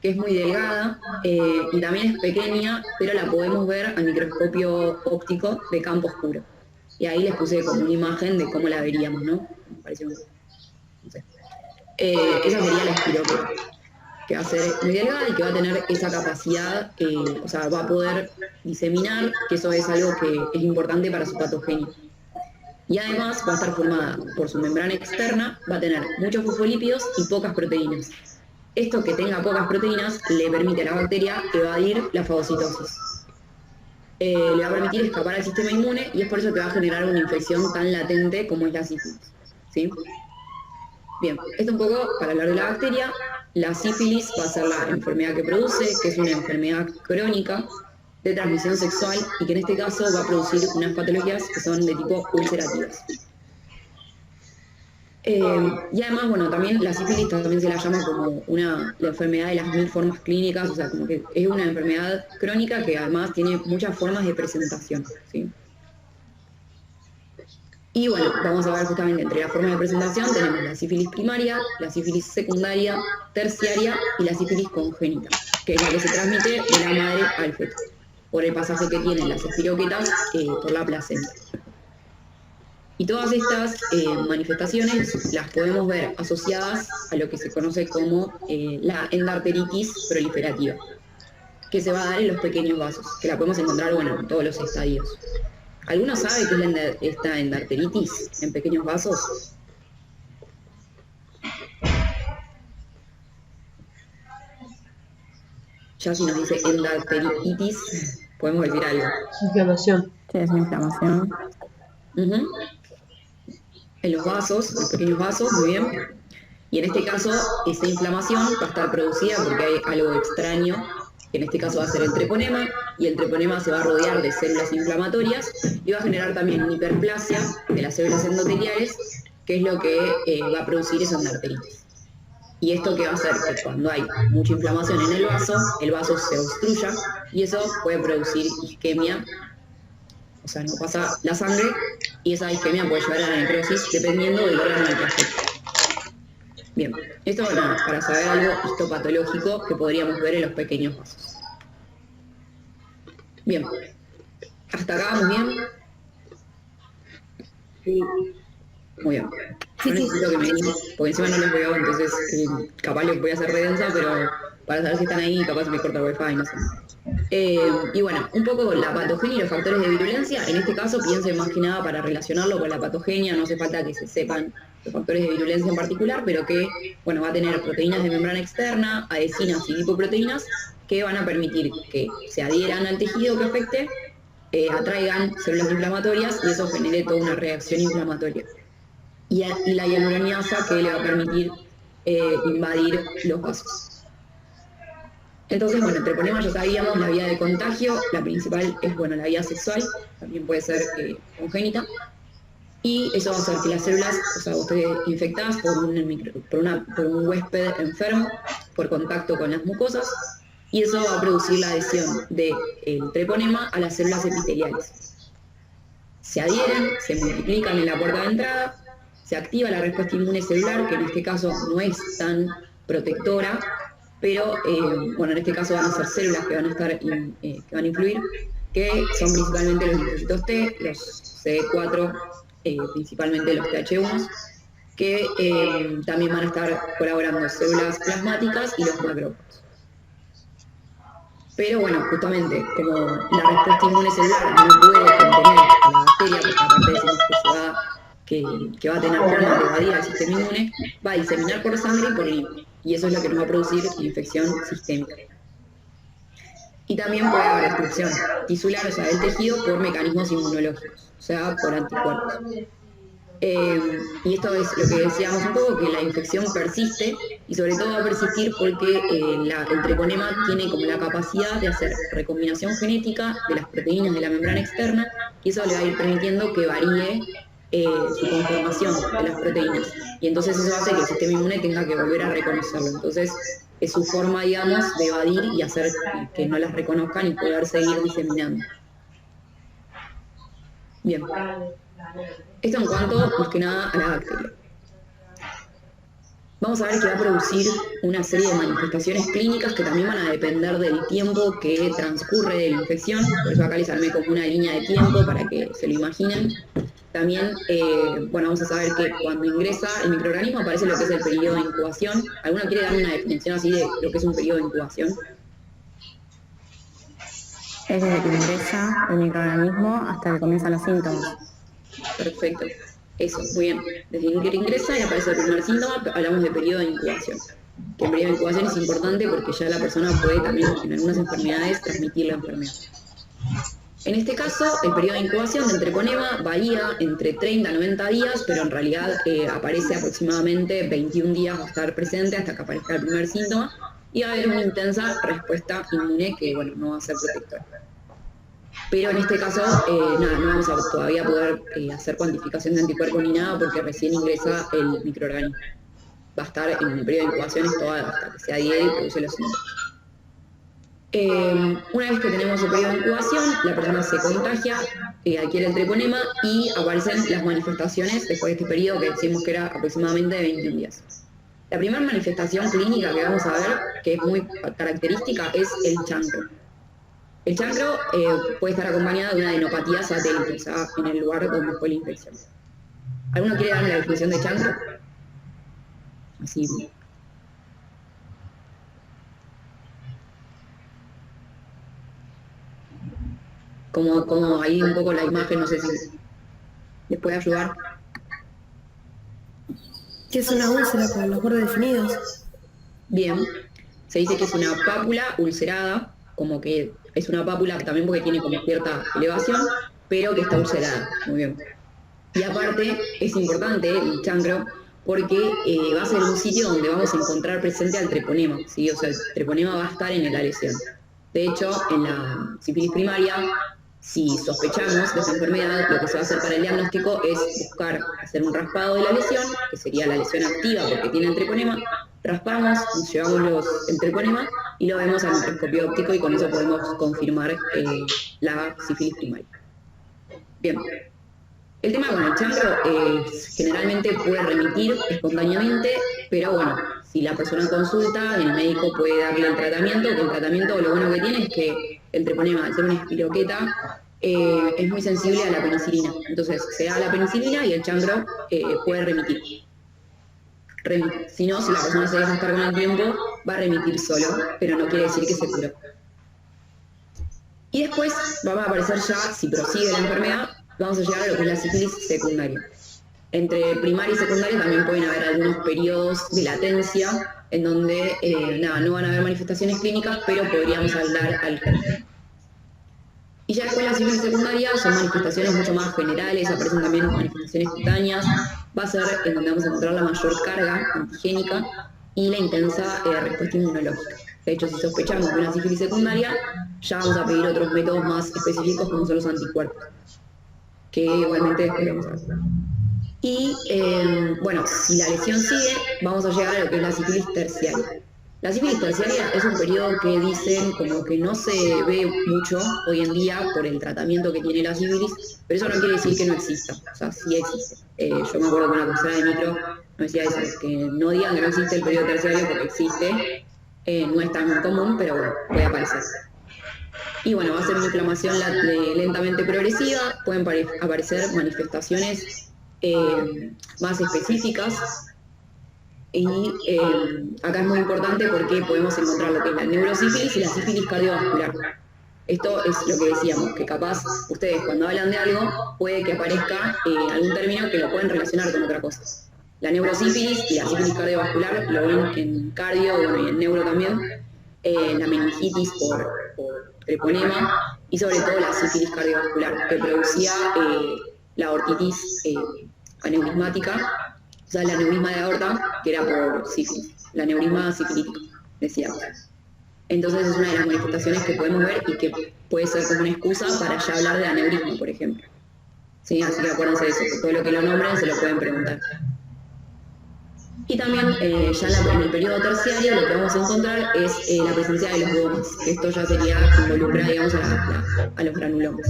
que es muy delgada y también es pequeña, pero la podemos ver al microscopio óptico de campo oscuro. Y ahí les puse como una imagen de cómo la veríamos, ¿no? Me pareció, no sé. Esa sería la espiroqueta, que va a ser muy delgada y que va a tener esa capacidad, o sea, va a poder diseminar, que eso es algo que es importante para su patogenia. Y además va a estar formada por su membrana externa, va a tener muchos fosfolípidos y pocas proteínas. Esto que tenga pocas proteínas le permite a la bacteria evadir la fagocitosis. Le va a permitir escapar al sistema inmune y es por eso que va a generar una infección tan latente como es la sífilis, ¿sí? Bien, esto un poco para hablar de la bacteria. La sífilis va a ser la enfermedad que produce, que es una enfermedad crónica de transmisión sexual y que en este caso va a producir unas patologías que son de tipo ulcerativas. Y además, bueno, también la sífilis también se la llama como la enfermedad de las 1000 formas clínicas, o sea, como que es una enfermedad crónica que además tiene muchas formas de presentación, ¿sí? Y bueno, vamos a ver justamente entre las formas de presentación tenemos la sífilis primaria, la sífilis secundaria, terciaria y la sífilis congénita, que es la que se transmite de la madre al feto, por el pasaje que tienen las espiroquetas por la placenta. Y todas estas manifestaciones las podemos ver asociadas a lo que se conoce como la endarteritis proliferativa, que se va a dar en los pequeños vasos, que la podemos encontrar, bueno, en todos los estadios. ¿Alguno sabe qué es esta endarteritis en pequeños vasos? Ya si nos dice endarteritis, podemos decir algo. Inflamación. Sí, es una inflamación. En los vasos, los pequeños vasos, muy bien. Y en este caso, esa inflamación va a estar producida porque hay algo extraño, que en este caso va a ser el treponema, y el treponema se va a rodear de células inflamatorias y va a generar también una hiperplasia de las células endoteliales, que es lo que va a producir esa endarteritis. Y esto que va a hacer que cuando hay mucha inflamación en el vaso se obstruya y eso puede producir isquemia, o sea, no pasa la sangre y esa isquemia puede llevar a la necrosis dependiendo del órgano al que afecta. Bien, esto para saber algo histopatológico que podríamos ver en los pequeños vasos. Bien, hasta acá vamos bien. Sí. Muy bien. Yo necesito que me digan, porque encima no les veo, entonces capaz les voy a hacer redensa, pero para saber si están ahí, capaz me corta el wifi, no sé. Y bueno, un poco la patogenia y los factores de virulencia, en este caso piensen más que nada para relacionarlo con la patogenia, no hace falta que se sepan los factores de virulencia en particular, pero que bueno, va a tener proteínas de membrana externa, adhesinas y lipoproteínas que van a permitir que se adhieran al tejido que afecte, atraigan células inflamatorias y eso genere toda una reacción inflamatoria. Y la hialuronidasa que le va a permitir invadir los vasos. Entonces, bueno, el treponema ya sabíamos, la vía de contagio, la principal es, bueno, la vía sexual, también puede ser congénita, y eso va a hacer que las células, o sea, ustedes infectadas por un huésped enfermo, por contacto con las mucosas, y eso va a producir la adhesión del treponema a las células epiteliales. Se adhieren, se multiplican en la puerta de entrada, se activa la respuesta inmune celular, que en este caso no es tan protectora, pero bueno, en este caso van a ser células que van a estar que van a influir, que son principalmente los linfocitos T, los CD4, principalmente los TH1, que también van a estar colaborando células plasmáticas y los macrófagos. Pero bueno, justamente, como la respuesta inmune celular no puede contener a la bacteria, porque aparte decimos que va a tener forma de evadir al sistema inmune, va a diseminar por sangre y por linfa. Y eso es lo que nos va a producir infección sistémica. Y también puede haber destrucción tisular, o sea, del tejido, por mecanismos inmunológicos, o sea, por anticuerpos. Y esto es lo que decíamos un poco, que la infección persiste y sobre todo va a persistir porque el treponema tiene como la capacidad de hacer recombinación genética de las proteínas de la membrana externa y eso le va a ir permitiendo que varíe su conformación de las proteínas. Y entonces eso hace que el sistema inmune tenga que volver a reconocerlo. Entonces es su forma, digamos, de evadir y hacer que no las reconozcan y poder seguir diseminando. Bien. Esto en cuanto, más que nada, a la bacteria. Vamos a ver que va a producir una serie de manifestaciones clínicas que también van a depender del tiempo que transcurre de la infección. Por eso acá les armé como una línea de tiempo para que se lo imaginen. También, bueno, vamos a saber que cuando ingresa el microorganismo aparece lo que es el periodo de incubación. ¿Alguno quiere dar una definición así de lo que es un periodo de incubación? Es desde que ingresa el microorganismo hasta que comienzan los síntomas. Perfecto. Eso, muy bien. Desde que ingresa y aparece el primer síntoma, hablamos de periodo de incubación. Que el periodo de incubación es importante porque ya la persona puede también, en algunas enfermedades, transmitir la enfermedad. En este caso, el periodo de incubación del treponema varía entre 30 a 90 días, pero en realidad aparece aproximadamente 21 días, va a estar presente hasta que aparezca el primer síntoma, y va a haber una intensa respuesta inmune que, bueno, no va a ser protectora. Pero en este caso, nada, no vamos a todavía poder hacer cuantificación de anticuerpos ni nada porque recién ingresa el microorganismo. Va a estar en el periodo de incubación hasta que sea 10 y produce los síntomas. Una vez que tenemos el periodo de incubación, la persona se contagia, adquiere el treponema y aparecen las manifestaciones después de este periodo que decimos que era aproximadamente de 21 días. La primera manifestación clínica que vamos a ver, que es muy característica, es el chancro. El chancro puede estar acompañado de una adenopatía satélite, o sea, en el lugar donde fue la infección. ¿Alguno quiere darme la definición de chancro? Así. Como ahí un poco la imagen, no sé si les puede ayudar. Que es una úlcera con los bordes definidos. Bien, se dice que es una pápula ulcerada, como que es una pápula también porque tiene como cierta elevación, pero que está ulcerada. Muy bien. Y aparte, es importante el chancro porque va a ser un sitio donde vamos a encontrar presente al treponema, ¿sí? O sea, el treponema va a estar en la lesión. De hecho, en la sífilis primaria, si sospechamos de esta enfermedad, lo que se va a hacer para el diagnóstico es buscar hacer un raspado de la lesión, que sería la lesión activa porque tiene el treponema, raspamos, nos llevamos el treponema y lo vemos al microscopio óptico y con eso podemos confirmar la sífilis primaria. Bien. El tema con el chancro generalmente puede remitir espontáneamente, pero bueno, si la persona consulta, el médico puede darle el tratamiento, que el tratamiento lo bueno que tiene es que el treponema, al ser una espiroqueta, es muy sensible a la penicilina. Entonces se da la penicilina y el chancro puede remitir. Si no, si la persona se deja estar con el tiempo, va a remitir solo, pero no quiere decir que se curó. Y después va a aparecer ya, si prosigue la enfermedad, vamos a llegar a lo que es la sífilis secundaria. Entre primaria y secundaria también pueden haber algunos periodos de latencia en donde no van a haber manifestaciones clínicas, pero podríamos hablar al germen. Y ya después la sífilis secundaria son manifestaciones mucho más generales, aparecen también manifestaciones cutáneas, va a ser en donde vamos a encontrar la mayor carga antigénica y la intensa respuesta inmunológica. De hecho, si sospechamos de una sífilis secundaria, ya vamos a pedir otros métodos más específicos como son los anticuerpos, que igualmente después vamos a ver. Y bueno, si la lesión sigue, vamos a llegar a lo que es la sífilis terciaria. La sífilis terciaria es un periodo que dicen como que no se ve mucho hoy en día por el tratamiento que tiene la sífilis, pero eso no quiere decir que no exista, o sea, sí existe. Yo me acuerdo que una profesora de micro me decía eso, que no digan que no existe el periodo terciario porque existe, no es tan común, pero bueno, puede aparecer. Y bueno, va a ser una inflamación lentamente progresiva, pueden aparecer manifestaciones más específicas. Y acá es muy importante porque podemos encontrar lo que es la neurosífilis y la sífilis cardiovascular. Esto es lo que decíamos, que capaz ustedes cuando hablan de algo puede que aparezca algún término que lo pueden relacionar con otra cosa. La neurosífilis y la sífilis cardiovascular lo ven en cardio, bueno, y en neuro también, la meningitis por treponema y sobre todo la sífilis cardiovascular que producía la aortitis aneurismática, o sea, el aneurisma de aorta, que era por sífilis, el aneurisma sifilítico, decíamos. Entonces es una de las manifestaciones que podemos ver y que puede ser como una excusa para ya hablar de aneurisma, por ejemplo. Sí, así que acuérdense de eso, que todo lo que lo nombren se lo pueden preguntar. Y también ya en el periodo terciario lo que vamos a encontrar es la presencia de los gomas, que esto ya sería involucrar, digamos, a los granulomas.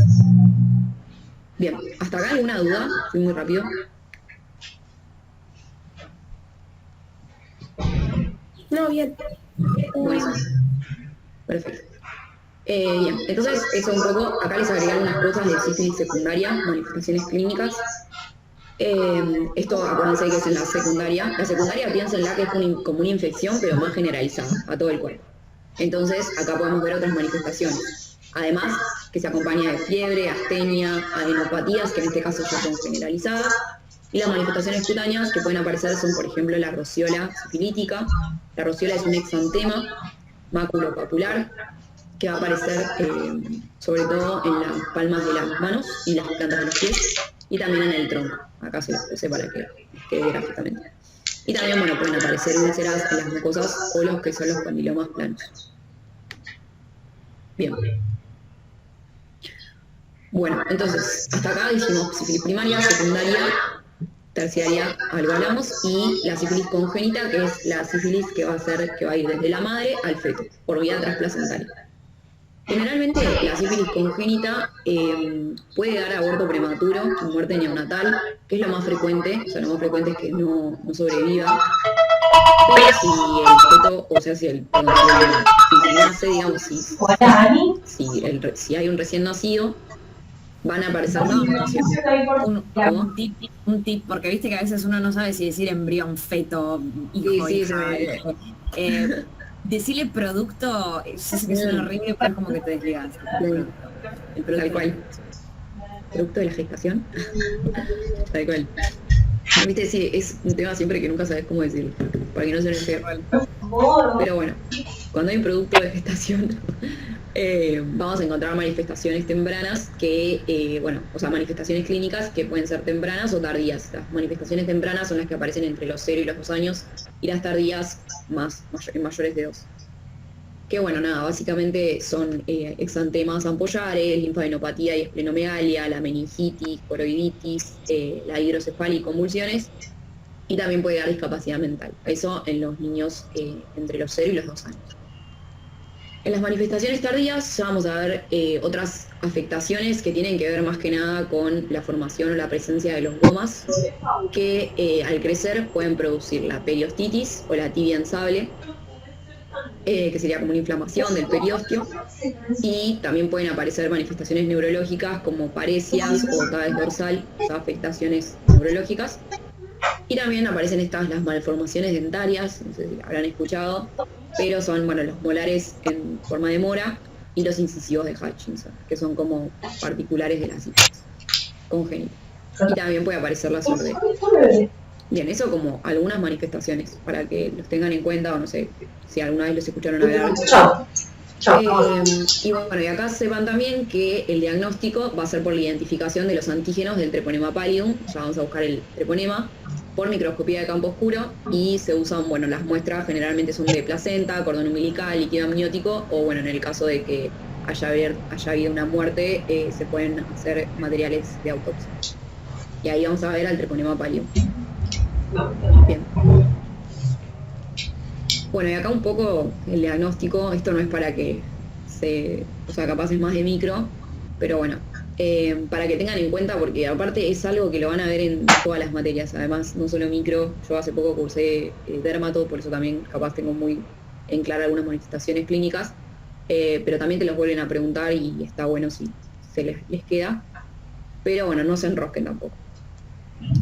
Bien, ¿hasta acá alguna duda? Fui muy rápido. No, bien. Buenísimo. Perfecto. Bien, entonces eso un poco, acá les agregan unas cosas de sífilis secundaria, manifestaciones clínicas. Esto acuérdense que es en la secundaria. La secundaria piénsenla que es como una infección, pero más generalizada a todo el cuerpo. Entonces acá podemos ver otras manifestaciones. Además, que se acompaña de fiebre, astenia, adenopatías, que en este caso ya son generalizadas. Y las manifestaciones cutáneas que pueden aparecer son, por ejemplo, la rociola sifilítica. La rociola es un exantema maculopapular que va a aparecer sobre todo en las palmas de las manos y las plantas de los pies, y también en el tronco. Acá se los puse para que quede gráficamente. Y también, bueno, pueden aparecer úlceras en las mucosas o los que son los condilomas planos. Bien. Bueno, entonces, hasta acá dijimos sífilis primaria, secundaria, terciaria, algo hablamos, y la sífilis congénita, que es la sífilis que va a ir desde la madre al feto, por vía transplacentaria. Generalmente la sífilis congénita puede dar aborto prematuro, muerte neonatal, que es lo más frecuente, o sea, lo más frecuente es que no sobreviva. Pero si el feto, o sea, si nace, digamos, si hay un recién nacido, van a aparecer más mutaciones. Un tip, porque viste que a veces uno no sabe si decir embrión, feto, hijo, hija. Decirle producto, sé que suena horrible, pero es como que te desligas. El producto. Tal cual. ¿Producto de la gestación? Tal cual. Viste, sí, es un tema siempre que nunca sabes cómo decirlo, para que no suene feo. Pero bueno, cuando hay un producto de gestación, vamos a encontrar manifestaciones tempranas que, o sea, manifestaciones clínicas que pueden ser tempranas o tardías. Las manifestaciones tempranas son las que aparecen entre los 0 y los 2 años, y las tardías mayores de 2. Que bueno, nada, básicamente son exantemas ampollares, linfadenopatía y esplenomegalia, la meningitis, coroiditis, la hidrocefalia y convulsiones, y también puede dar discapacidad mental. Eso en los niños entre los 0 y los 2 años. En las manifestaciones tardías ya vamos a ver otras afectaciones que tienen que ver más que nada con la formación o la presencia de los gomas, que al crecer pueden producir la periostitis o la tibia en sable, que sería como una inflamación del periósteo, y también pueden aparecer manifestaciones neurológicas como paresias o otaves dorsal, o sea, afectaciones neurológicas. Y también aparecen las malformaciones dentarias, no sé si habrán escuchado, pero son los molares en forma de mora y los incisivos de Hutchinson, que son como particulares de la sífilis congénita. Y también puede aparecer la sordera. Bien, eso como algunas manifestaciones, para que los tengan en cuenta, o no sé si alguna vez los escucharon hablar. Y bueno, y acá sepan también que el diagnóstico va a ser por la identificación de los antígenos del treponema pallidum. Ya vamos a buscar el treponema por microscopía de campo oscuro, y se usan, las muestras generalmente son de placenta, cordón umbilical, líquido amniótico, o en el caso de que haya habido una muerte, se pueden hacer materiales de autopsia. Y ahí vamos a ver al treponema pallidum. Bien. Bueno, y acá un poco el diagnóstico, esto no es para que capaz es más de micro, pero bueno, para que tengan en cuenta, porque aparte es algo que lo van a ver en todas las materias, además, no solo micro. Yo hace poco cursé dermato, por eso también capaz tengo muy en clara algunas manifestaciones clínicas, pero también te los vuelven a preguntar y está bueno si se les queda, pero bueno, no se enrosquen tampoco.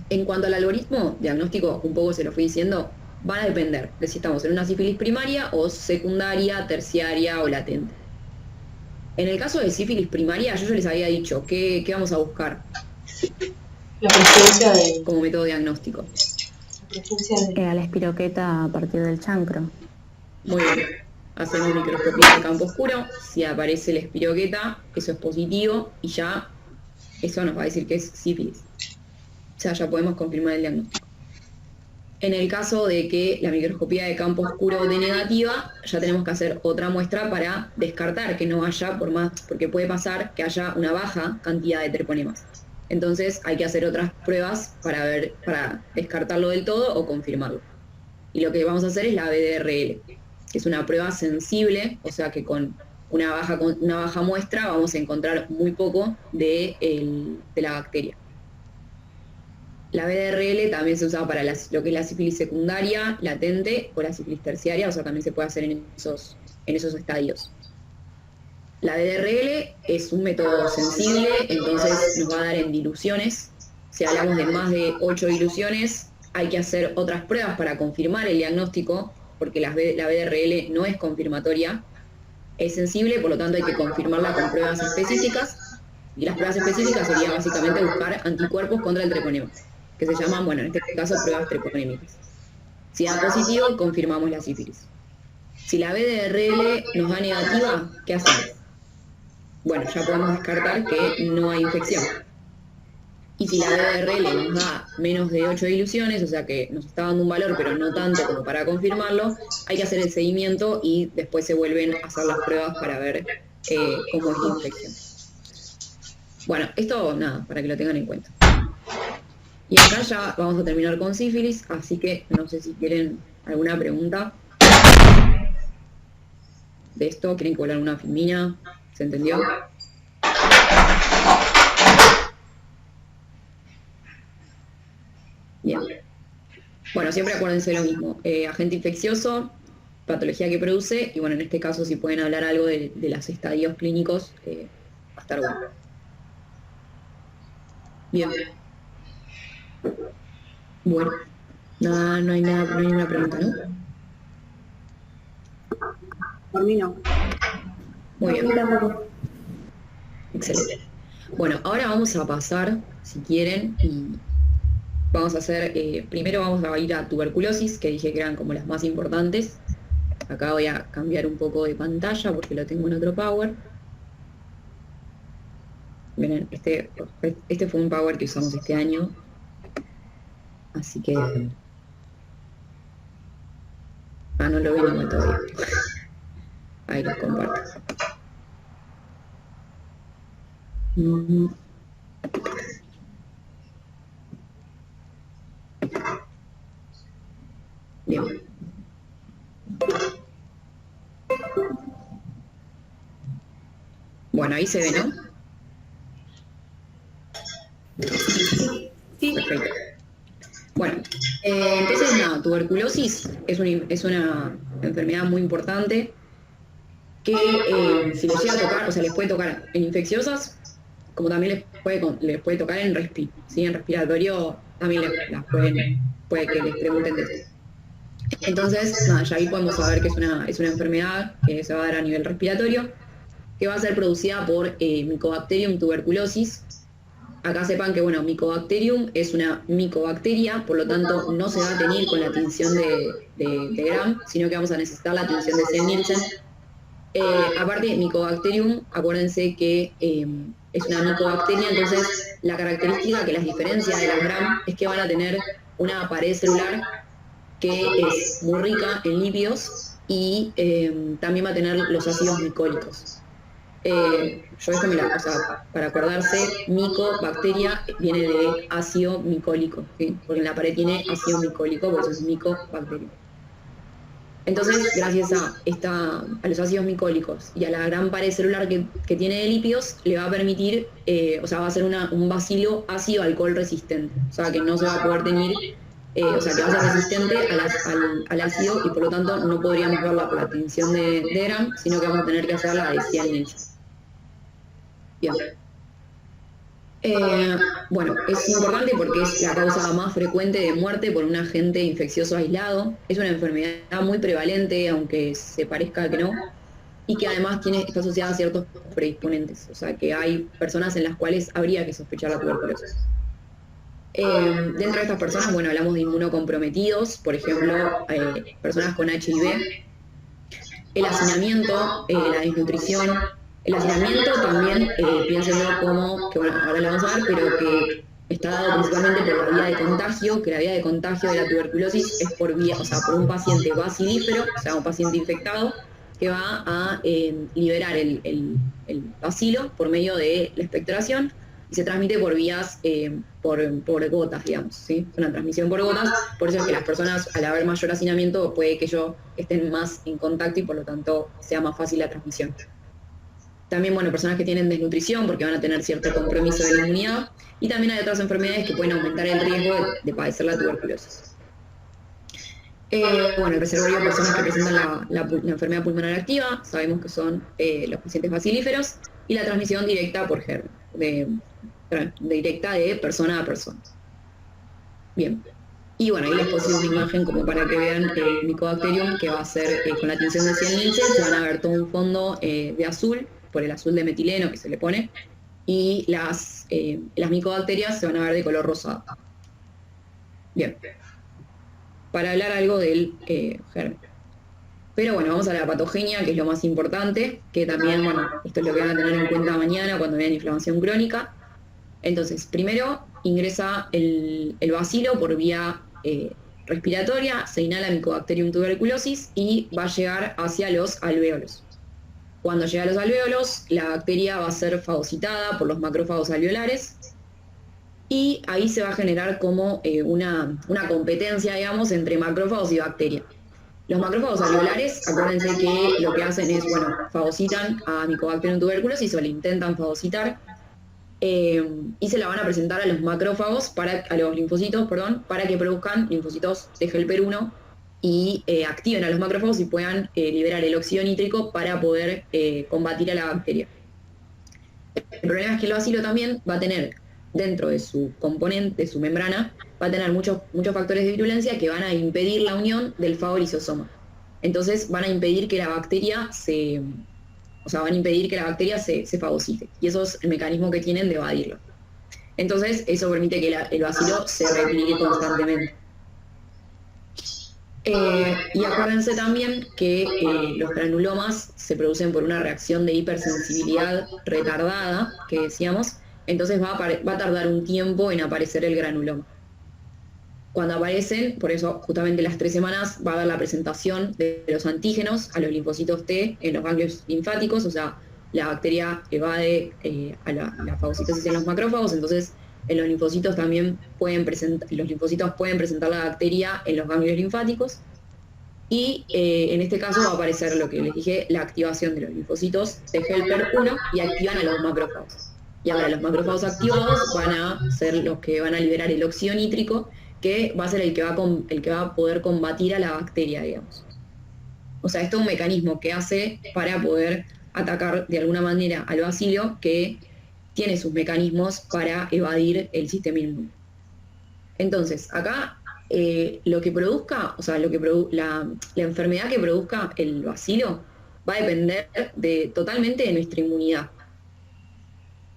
En cuanto al algoritmo diagnóstico, un poco se lo fui diciendo, van a depender de si estamos en una sífilis primaria o secundaria, terciaria o latente. En el caso de sífilis primaria, yo ya les había dicho ¿qué vamos a buscar la presencia como método diagnóstico? A la espiroqueta a partir del chancro. Muy bien. Hacemos microscopía de campo oscuro, si aparece la espiroqueta, eso es positivo, y ya eso nos va a decir que es sífilis. O sea, ya podemos confirmar el diagnóstico. En el caso de que la microscopía de campo oscuro dé negativa, ya tenemos que hacer otra muestra para descartar que no haya, porque puede pasar que haya una baja cantidad de treponemas. Entonces hay que hacer otras pruebas para descartarlo del todo o confirmarlo. Y lo que vamos a hacer es la BDRL, que es una prueba sensible, o sea que con una baja muestra vamos a encontrar muy poco de la bacteria. La BDRL también se usa para lo que es la sífilis secundaria, latente, o la sífilis terciaria, o sea, también se puede hacer en esos estadios. La BDRL es un método sensible, entonces nos va a dar en diluciones. Si hablamos de más de 8 diluciones, hay que hacer otras pruebas para confirmar el diagnóstico, porque la BDRL no es confirmatoria, es sensible, por lo tanto hay que confirmarla con pruebas específicas, y las pruebas específicas serían básicamente buscar anticuerpos contra el treponema, que se llaman, bueno, en este caso, pruebas treponémicas. Si da positivo, confirmamos la sífilis. Si la BDRL nos da negativa, ¿qué hacemos? Bueno, ya podemos descartar que no hay infección. Y si la BDRL nos da menos de 8 diluciones, o sea que nos está dando un valor, pero no tanto como para confirmarlo, hay que hacer el seguimiento y después se vuelven a hacer las pruebas para ver cómo es la infección. Bueno, esto, nada, para que lo tengan en cuenta. Y acá ya vamos a terminar con sífilis, así que no sé si quieren alguna pregunta de esto. ¿Quieren colar una filmina? ¿Se entendió? Bien. Bueno, siempre acuérdense lo mismo. Agente infeccioso, patología que produce, y bueno, en este caso si pueden hablar algo de los estadios clínicos, va a estar bueno. Bien. Bueno, no hay ninguna pregunta, ¿no? Por mí no. Muy bien. Excelente. Bueno, ahora vamos a pasar, si quieren, y vamos a hacer, primero vamos a ir a tuberculosis, que dije que eran como las más importantes. Acá voy a cambiar un poco de pantalla porque lo tengo en otro Power. Miren, este fue un Power que usamos este año. Así que... no lo ven igual todavía. Ahí los comparto. Bien. Bueno, ahí se ve, ¿no? Sí. Perfecto. Bueno, entonces nada, tuberculosis es una enfermedad muy importante que si les llega a tocar, o sea, les puede tocar en infecciosas, como también les puede tocar en respi, ¿sí? En respiratorio también puede que les pregunten de esto. Entonces, nada, ya ahí podemos saber que es una enfermedad que se va a dar a nivel respiratorio, que va a ser producida por Mycobacterium tuberculosis. Acá sepan que, bueno, Mycobacterium es una micobacteria, por lo tanto no se va a teñir con la tinción de Gram, sino que vamos a necesitar la tinción de Nielsen. Aparte, Mycobacterium, acuérdense que es una micobacteria, entonces la característica que las diferencia de las Gram es que van a tener una pared celular que es muy rica en lípidos y también va a tener los ácidos micólicos. Yo esto o sea, para acordarse, micobacteria viene de ácido micólico, ¿sí? Porque en la pared tiene ácido micólico, por eso es micobacteria. Entonces, gracias a los ácidos micólicos y a la gran pared celular que tiene de lípidos, le va a permitir, o sea, va a ser un bacilo ácido alcohol resistente, o sea, que no se va a poder teñir, o sea, que va a ser resistente al ácido y por lo tanto no podríamos verla por la tinción de Gram, sino que vamos a tener que hacerla de Nielsen. Bien. Bueno, es importante porque es la causa más frecuente de muerte por un agente infeccioso aislado. Es una enfermedad muy prevalente, aunque se parezca que no, y que además está asociada a ciertos predisponentes. O sea, que hay personas en las cuales habría que sospechar la tuberculosis. Dentro de estas personas, bueno, hablamos de inmunocomprometidos, por ejemplo, personas con HIV, el hacinamiento, la desnutrición. El hacinamiento también, piénsenlo como, que bueno, ahora lo vamos a ver, pero que está dado principalmente por la vía de contagio, que la vía de contagio de la tuberculosis es por vía, o sea, por un paciente bacilífero, o sea, un paciente infectado, que va a liberar el bacilo por medio de la expectoración y se transmite por vías, por gotas, digamos, ¿sí? Una transmisión por gotas, por eso es que las personas, al haber mayor hacinamiento, puede que ellos estén más en contacto y por lo tanto sea más fácil la transmisión. También, bueno, personas que tienen desnutrición porque van a tener cierto compromiso de la inmunidad, y también hay otras enfermedades que pueden aumentar el riesgo de padecer la tuberculosis. Bueno, el reservorio de personas que presentan la enfermedad pulmonar activa, sabemos que son los pacientes bacilíferos, y la transmisión directa por germen, directa de persona a persona. Bien. Y bueno, ahí les puse una imagen como para que vean el Mycobacterium, que va a ser con la tinción de 100 linces, se van a ver todo un fondo de azul, por el azul de metileno que se le pone, y las micobacterias se van a ver de color rosado. Bien. Para hablar algo del germen. Pero bueno, vamos a la patogenia, que es lo más importante, que también, bueno, esto es lo que van a tener en cuenta mañana cuando vean inflamación crónica. Entonces, primero ingresa el bacilo por vía respiratoria, se inhala Mycobacterium tuberculosis y va a llegar hacia los alvéolos. Cuando llega a los alvéolos, la bacteria va a ser fagocitada por los macrófagos alveolares, y ahí se va a generar como una competencia, digamos, entre macrófagos y bacteria. Los macrófagos alveolares, acuérdense que lo que hacen es, bueno, fagocitan a Mycobacterium tuberculosis, o le intentan fagocitar, y se la van a presentar a los macrófagos, a los linfocitos, perdón, para que produzcan linfocitos de helper 1 y activen a los macrófagos y puedan liberar el óxido nítrico para poder combatir a la bacteria. El problema es que el bacilo también va a tener, dentro de su componente, de su membrana, va a tener muchos factores de virulencia que van a impedir la unión del fagolisosoma. Entonces van a impedir que la bacteria se fagocite. Y eso es el mecanismo que tienen de evadirlo. Entonces eso permite que el bacilo se replique constantemente. Y acuérdense también que los granulomas se producen por una reacción de hipersensibilidad retardada, que decíamos. Entonces va a tardar un tiempo en aparecer el granuloma. Cuando aparecen, por eso justamente las 3 semanas va a haber la presentación de los antígenos a los linfocitos T en los ganglios linfáticos, o sea, la bacteria evade a la fagocitosis en los macrófagos, entonces en los linfocitos también pueden presentar la bacteria en los ganglios linfáticos, y en este caso va a aparecer lo que les dije, la activación de los linfocitos de helper 1 y activan a los macrófagos. Y ahora los macrófagos activados van a ser los que van a liberar el óxido nítrico, que va a ser el que va a poder combatir a la bacteria, digamos. O sea, esto es un mecanismo que hace para poder atacar de alguna manera al bacilo, que tiene sus mecanismos para evadir el sistema inmune. Entonces, acá lo que produzca, o sea, la enfermedad que produzca el bacilo va a depender totalmente de nuestra inmunidad.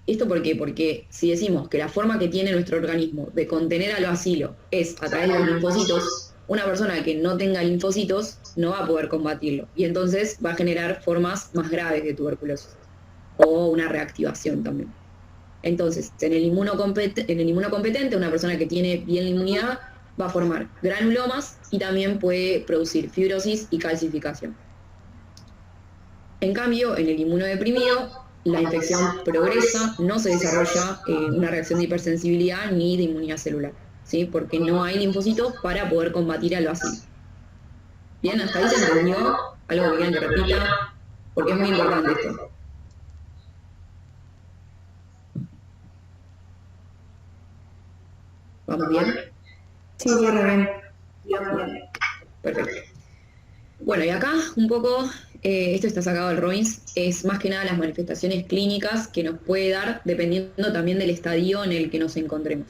¿Esto por qué? Porque si decimos que la forma que tiene nuestro organismo de contener al bacilo es a través de los linfocitos, una persona que no tenga linfocitos no va a poder combatirlo, y entonces va a generar formas más graves de tuberculosis o una reactivación también. Entonces, en el inmunocompetente, una persona que tiene bien la inmunidad va a formar granulomas y también puede producir fibrosis y calcificación. En cambio, en el inmunodeprimido, la infección progresa, no se desarrolla una reacción de hipersensibilidad ni de inmunidad celular, ¿sí? Porque no hay linfocitos para poder combatir al bacilo. Bien, hasta ahí se entendió, algo que quieran que repita, porque es muy importante esto. ¿Vamos bien? Sí, re bien. Perfecto. Bueno, y acá un poco, esto está sacado del Robbins, es más que nada las manifestaciones clínicas que nos puede dar dependiendo también del estadio en el que nos encontremos.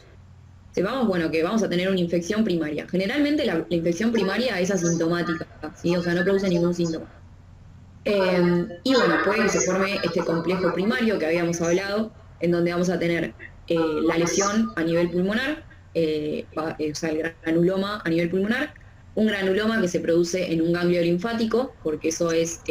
Sepamos, bueno, que vamos a tener una infección primaria. Generalmente la infección primaria es asintomática, ¿sí? O sea, no produce ningún síntoma. Y bueno, puede que se forme este complejo primario que habíamos hablado, en donde vamos a tener la lesión a nivel pulmonar, o sea, el granuloma a nivel pulmonar, un granuloma que se produce en un ganglio linfático, porque eso es,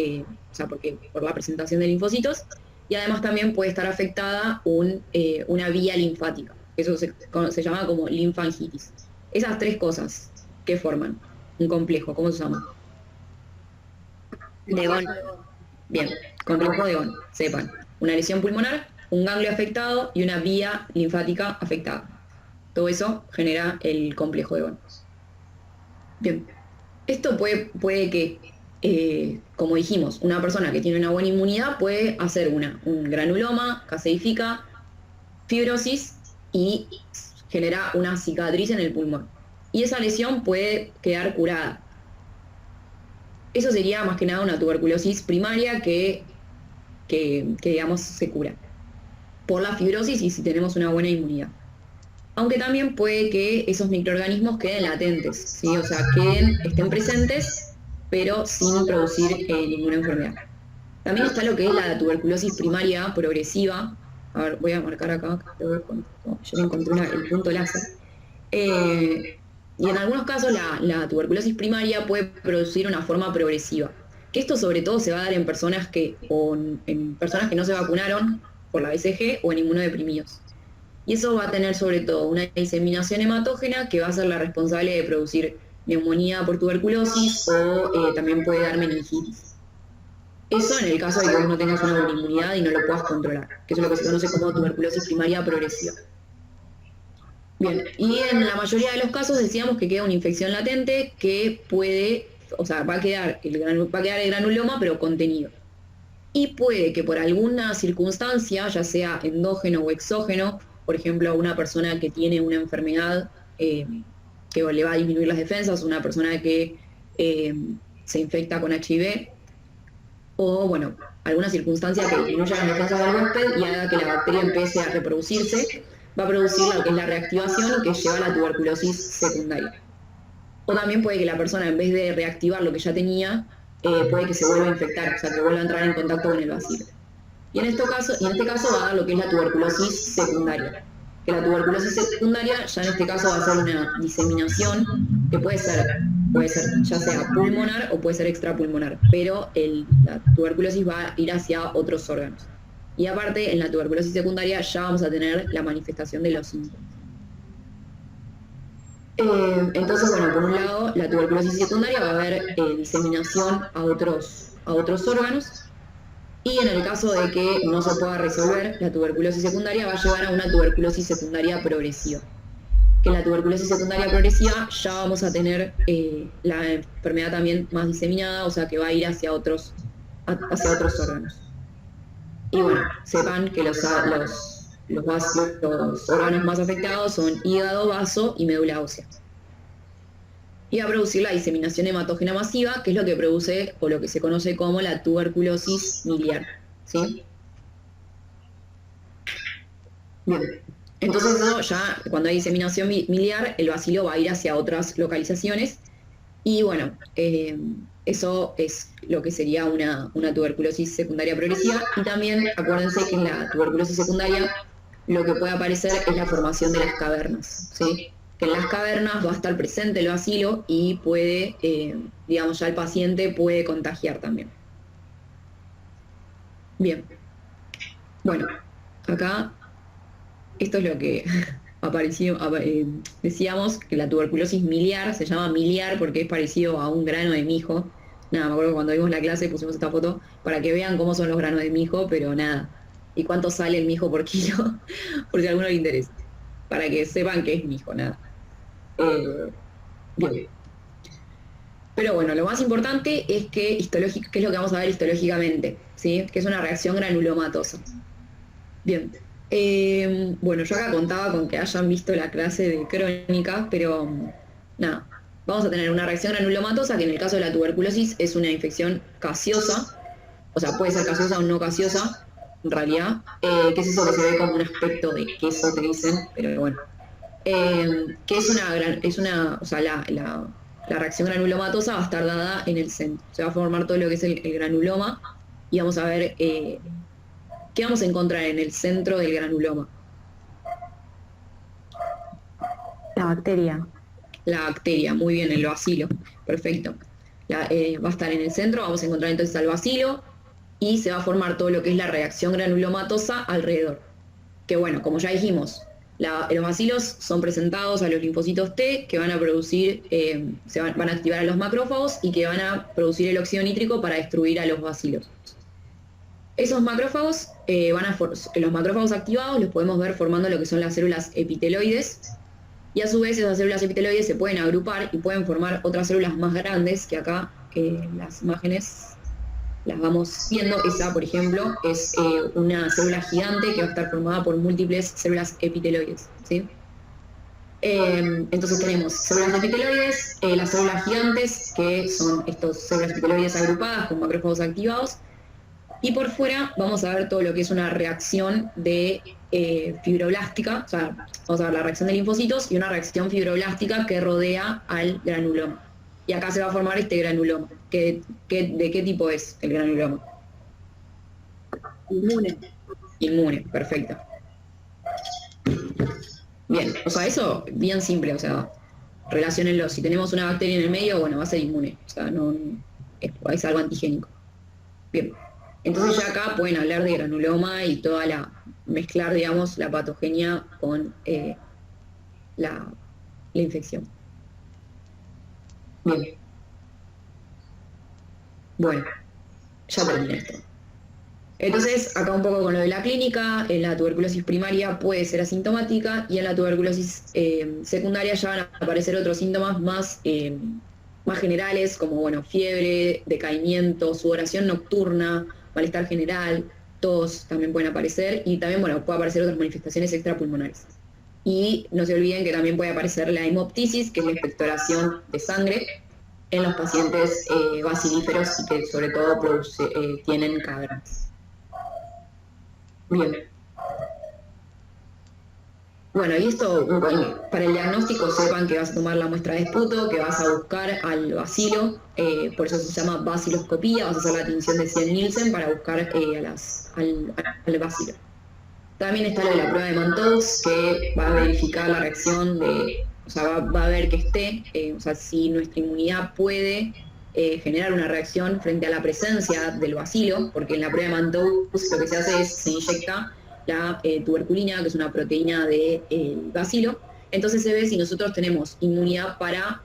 por la presentación de linfocitos, y además también puede estar afectada una vía linfática, Eso se llama como linfangitis. Esas 3 cosas que forman un complejo, ¿cómo se llama? De Von. Bien, complejo de Von, sepan. Una lesión pulmonar, un ganglio afectado y una vía linfática afectada. Todo eso genera el complejo de Von. Bien, esto puede que, como dijimos, una persona que tiene una buena inmunidad puede hacer un granuloma, caseifica, fibrosis y genera una cicatriz en el pulmón. Y esa lesión puede quedar curada. Eso sería más que nada una tuberculosis primaria que digamos se cura por la fibrosis y si tenemos una buena inmunidad. Aunque también puede que esos microorganismos queden latentes, ¿sí? O sea, estén presentes, pero sin producir ninguna enfermedad. También está lo que es la tuberculosis primaria progresiva. A ver, voy a marcar acá, yo encontré el punto láser. Y en algunos casos la tuberculosis primaria puede producir una forma progresiva. Que esto sobre todo se va a dar en personas que no se vacunaron por la BCG o en inmunodeprimidos. Y eso va a tener sobre todo una diseminación hematógena que va a ser la responsable de producir neumonía por tuberculosis o también puede dar meningitis. Eso en el caso de que vos no tengas una buena inmunidad y no lo puedas controlar, que es lo que se conoce como tuberculosis primaria progresiva. Bien, y en la mayoría de los casos decíamos que queda una infección latente que puede, o sea, va a quedar el granuloma pero contenido. Y puede que por alguna circunstancia, ya sea endógeno o exógeno, por ejemplo, una persona que tiene una enfermedad que le va a disminuir las defensas, una persona que se infecta con HIV, o bueno, alguna circunstancia que disminuya las defensas del huésped y haga que la bacteria empiece a reproducirse, va a producir lo que es la reactivación que lleva a la tuberculosis secundaria. O también puede que la persona, en vez de reactivar lo que ya tenía, puede que se vuelva a infectar, o sea, que vuelva a entrar en contacto con el bacilo. Y en este caso va a dar lo que es la tuberculosis secundaria. Que la tuberculosis secundaria ya en este caso va a ser una diseminación que puede ser ya sea pulmonar o puede ser extrapulmonar, pero la tuberculosis va a ir hacia otros órganos. Y aparte, en la tuberculosis secundaria ya vamos a tener la manifestación de los síntomas. Entonces, bueno, por un lado, la tuberculosis secundaria va a haber diseminación a otros órganos. Y en el caso de que no se pueda resolver, la tuberculosis secundaria va a llevar a una tuberculosis secundaria progresiva. Que en la tuberculosis secundaria progresiva ya vamos a tener la enfermedad también más diseminada, o sea que va a ir hacia otros órganos. Y bueno, sepan que los órganos más afectados son hígado, vaso y médula ósea. Y va a producir la diseminación hematógena masiva, que es lo que produce, o lo que se conoce como la tuberculosis miliar, ¿sí? Bien, entonces eso ya, cuando hay diseminación miliar, el bacilo va a ir hacia otras localizaciones, y bueno, eso es lo que sería una tuberculosis secundaria progresiva, y también acuérdense que en la tuberculosis secundaria lo que puede aparecer es la formación de las cavernas, ¿sí? Que en las cavernas va a estar presente el bacilo y puede, digamos, ya el paciente puede contagiar también. Bien. Bueno, acá, esto es lo que apareció, decíamos que la tuberculosis miliar se llama miliar porque es parecido a un grano de mijo. Nada, me acuerdo que cuando vimos la clase pusimos esta foto para que vean cómo son los granos de mijo, pero nada. Y cuánto sale el mijo por kilo, por si a alguno le interesa. Para que sepan que es mijo, nada. Bien. Pero bueno, lo más importante es que es lo que vamos a ver histológicamente, ¿sí? Que es una reacción granulomatosa. Bien. Bueno, yo acá contaba con que hayan visto la clase de crónica, pero nada. Vamos a tener una reacción granulomatosa que en el caso de la tuberculosis es una infección gaseosa, o sea, puede ser gaseosa o no gaseosa, en realidad, que es eso que se ve como un aspecto de queso que dicen, pero bueno. Que la reacción granulomatosa va a estar dada en el centro. Se va a formar todo lo que es el granuloma y vamos a ver qué vamos a encontrar en el centro del granuloma. La bacteria. La bacteria, muy bien, el bacilo, perfecto. Va a estar en el centro, vamos a encontrar entonces al bacilo y se va a formar todo lo que es la reacción granulomatosa alrededor. Que bueno, como ya dijimos, Los bacilos son presentados a los linfocitos T que van a producir, van a activar a los macrófagos y que van a producir el óxido nítrico para destruir a los bacilos. Esos macrófagos, los macrófagos activados los podemos ver formando lo que son las células epiteloides, y a su vez esas células epiteloides se pueden agrupar y pueden formar otras células más grandes, que acá las imágenes las vamos viendo. Esa, por ejemplo, es una célula gigante que va a estar formada por múltiples células epiteloides, ¿sí? Entonces tenemos células epiteloides, las células gigantes, que son estas células epiteloides agrupadas con macrófagos activados, y por fuera vamos a ver todo lo que es una reacción de fibroblástica, o sea, vamos a ver la reacción de linfocitos y una reacción fibroblástica que rodea al granuloma. Y acá se va a formar este granuloma. ¿De qué tipo es el granuloma? Inmune. Inmune, perfecto. Bien, o sea, eso bien simple, o sea, relaciónenlo. Si tenemos una bacteria en el medio, bueno, va a ser inmune, o sea, no es algo antigénico. Bien, entonces ya acá pueden hablar de granuloma y mezclar, digamos, la patogenia con la infección. Bien. Bueno, ya terminé esto. Entonces, acá un poco con lo de la clínica, en la tuberculosis primaria puede ser asintomática y en la tuberculosis secundaria ya van a aparecer otros síntomas más generales, como bueno, fiebre, decaimiento, sudoración nocturna, malestar general, tos también pueden aparecer, y también bueno, puede aparecer otras manifestaciones extrapulmonares. Y no se olviden que también puede aparecer la hemoptisis, que es la expectoración de sangre en los pacientes bacilíferos y que sobre todo tienen cavernas. Bien. Bueno, y esto, para el diagnóstico sepan que vas a tomar la muestra de esputo, que vas a buscar al bacilo, por eso se llama baciloscopía, vas a hacer la tinción de 100 Nielsen para buscar al bacilo. También está la prueba de Mantoux, que va a verificar la reacción va a ver que si nuestra inmunidad puede generar una reacción frente a la presencia del bacilo, porque en la prueba de Mantoux lo que se hace es se inyecta la tuberculina, que es una proteína del bacilo. Entonces se ve si nosotros tenemos inmunidad para,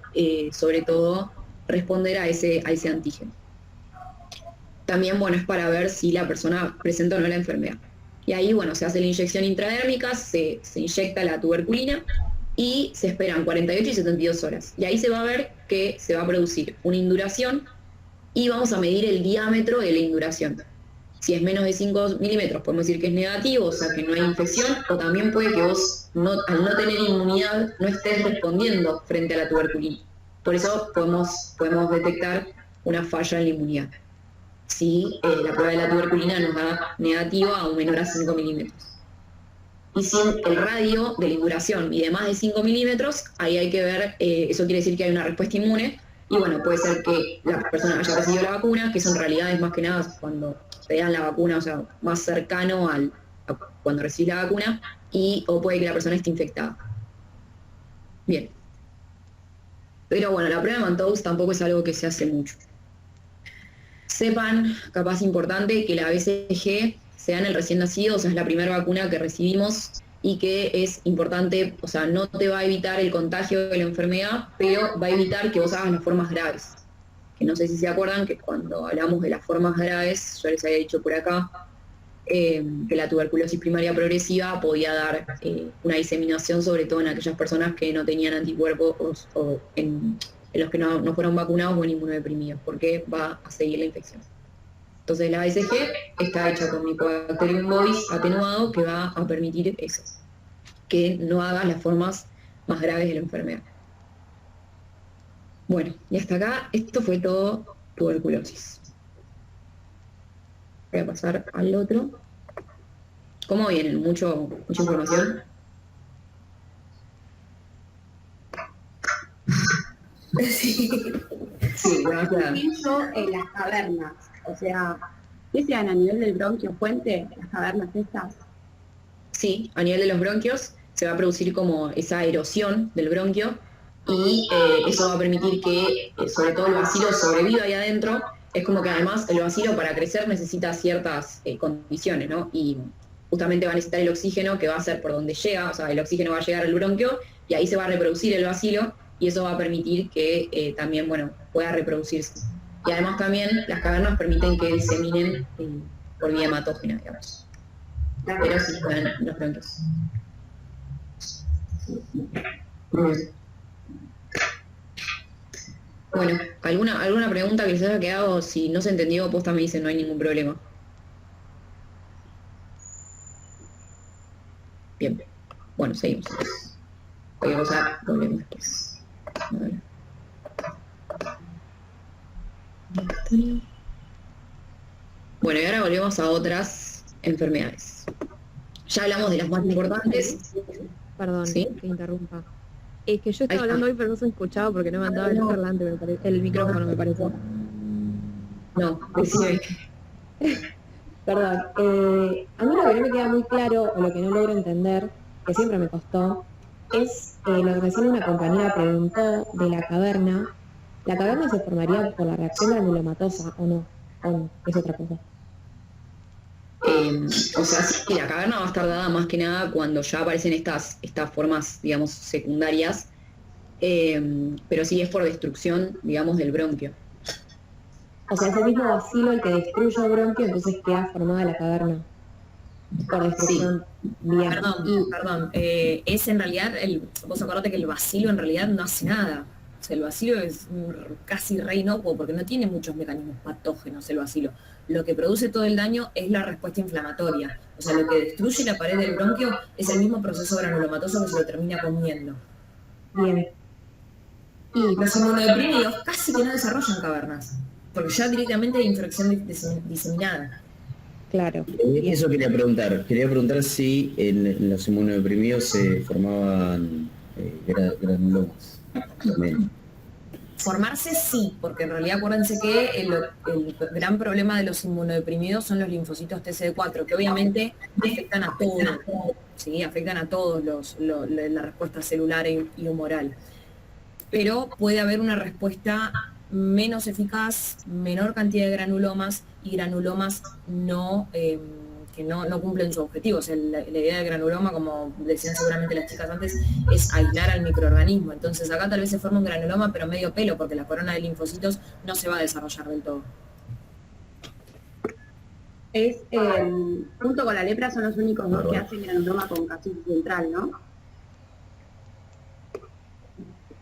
sobre todo, responder a ese antígeno. También, bueno, es para ver si la persona presenta o no la enfermedad. Y ahí, bueno, se hace la inyección intradérmica, se inyecta la tuberculina y se esperan 48 y 72 horas. Y ahí se va a ver que se va a producir una induración y vamos a medir el diámetro de la induración. Si es menos de 5 milímetros, podemos decir que es negativo, o sea que no hay infección, o también puede que vos, al no tener inmunidad, no estés respondiendo frente a la tuberculina. Por eso podemos detectar una falla en la inmunidad. Si la prueba de la tuberculina nos da negativa o menor a 5 milímetros. Y si el radio de la induración mide más de 5 milímetros, ahí hay que ver, eso quiere decir que hay una respuesta inmune, y bueno, puede ser que la persona haya recibido la vacuna, que son realidades más que nada cuando te dan la vacuna, o sea, más cercano a cuando recibes la vacuna, o puede que la persona esté infectada. Bien. Pero bueno, la prueba de Mantoux tampoco es algo que se hace mucho. Sepan, capaz importante, que la BCG se da en el recién nacido, o sea, es la primera vacuna que recibimos y que es importante, o sea, no te va a evitar el contagio de la enfermedad, pero va a evitar que vos hagas las formas graves. Que no sé si se acuerdan que cuando hablamos de las formas graves, yo les había dicho por acá, que la tuberculosis primaria progresiva podía dar una diseminación, sobre todo en aquellas personas que no tenían anticuerpos o en los que no fueron vacunados o en inmunodeprimidos, porque va a seguir la infección. Entonces la BCG está hecha con Mycobacterium bovis atenuado, que va a permitir eso, que no haga las formas más graves de la enfermedad. Bueno, y hasta acá, esto fue todo tuberculosis. Voy a pasar al otro. ¿Cómo vienen? ¿Mucha información? Sí. Sí, gracias. Pienso en las cavernas, o sea, ¿qué sean a nivel del bronquio fuente, las cavernas estas? Sí, a nivel de los bronquios se va a producir como esa erosión del bronquio y eso va a permitir que sobre todo el bacilo sobreviva ahí adentro. Es como que además el bacilo para crecer necesita ciertas condiciones, ¿no? Y justamente va a necesitar el oxígeno que va a ser por donde llega, o sea, el oxígeno va a llegar al bronquio y ahí se va a reproducir el bacilo y eso va a permitir que también, bueno, pueda reproducirse. Y además también las cavernas permiten que diseminen por vía hematógena, digamos. Pero sí pueden los bronquios. Muy bien. Bueno, ¿alguna pregunta que les haya quedado? Si no se entendió, posta me dicen, no hay ningún problema. Bien. Bueno, seguimos. Cualquier cosa, volvemos después. A ver. Bueno, y ahora volvemos a otras enfermedades. Ya hablamos de las más importantes. Perdón, ¿Sí? que interrumpa. Es que yo estaba Ahí está. hablando hoy, pero no se escuchaba porque no me andaba el parlante, el micrófono, me parece. No, decime. Perdón, a mí lo que no me queda muy claro, o lo que no logro entender, que siempre me costó, es lo que recién una compañera preguntó de la caverna. ¿La caverna se formaría por la reacción granulomatosa o no? ¿O no? Es otra cosa. O sea, sí, la caverna va a estar dada más que nada cuando ya aparecen estas formas, digamos, secundarias, pero sí es por destrucción, digamos, del bronquio. O sea, es el mismo bacilo el que destruye el bronquio, entonces queda formada la caverna. Por destrucción. Bien. Perdón, es en realidad, vos acordate que el bacilo en realidad no hace nada. O sea, el bacilo es casi re inocuo porque no tiene muchos mecanismos patógenos el bacilo. Lo que produce todo el daño es la respuesta inflamatoria. O sea, lo que destruye la pared del bronquio es el mismo proceso granulomatoso que se lo termina comiendo. Bien. Y los inmunodeprimidos casi que no desarrollan cavernas, porque ya directamente hay infección diseminada. Claro. Eso quería preguntar. Quería preguntar si en los inmunodeprimidos se formaban granulomas también. Formarse sí, porque en realidad acuérdense que el gran problema de los inmunodeprimidos son los linfocitos TCD4, que obviamente afectan a todos, ¿sí? Afectan a todos la respuesta celular y humoral. Pero puede haber una respuesta menos eficaz, menor cantidad de granulomas y granulomas que no cumplen su objetivo. O sea, la idea del granuloma, como decían seguramente las chicas antes, es aislar al microorganismo. Entonces acá tal vez se forma un granuloma, pero medio pelo, porque la corona de linfocitos no se va a desarrollar del todo. Junto con la lepra son los únicos dos que hacen granuloma con casitis central, ¿no?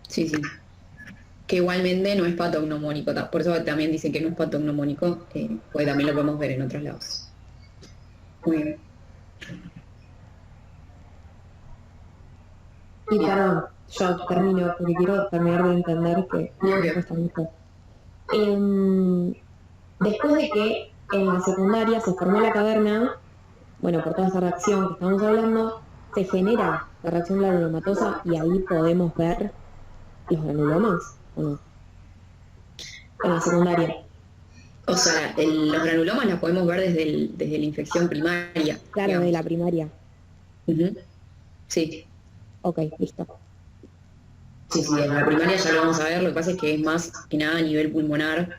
Sí. Que igualmente no es patognomónico, por eso también dicen que no es patognomónico, porque también lo podemos ver en otros lados. Muy bien. Y perdón, yo termino porque quiero terminar de entender que me cuesta mucho. Después de que en la secundaria se formó la caverna, bueno, por toda esa reacción que estamos hablando, se genera la reacción granulomatosa y ahí podemos ver los granulomas, ¿o no? En la secundaria. O sea, los granulomas los podemos ver desde la infección primaria. Claro, digamos. de la primaria. Sí. Ok, listo. Sí, en la primaria ya lo vamos a ver, lo que pasa es que es más que nada a nivel pulmonar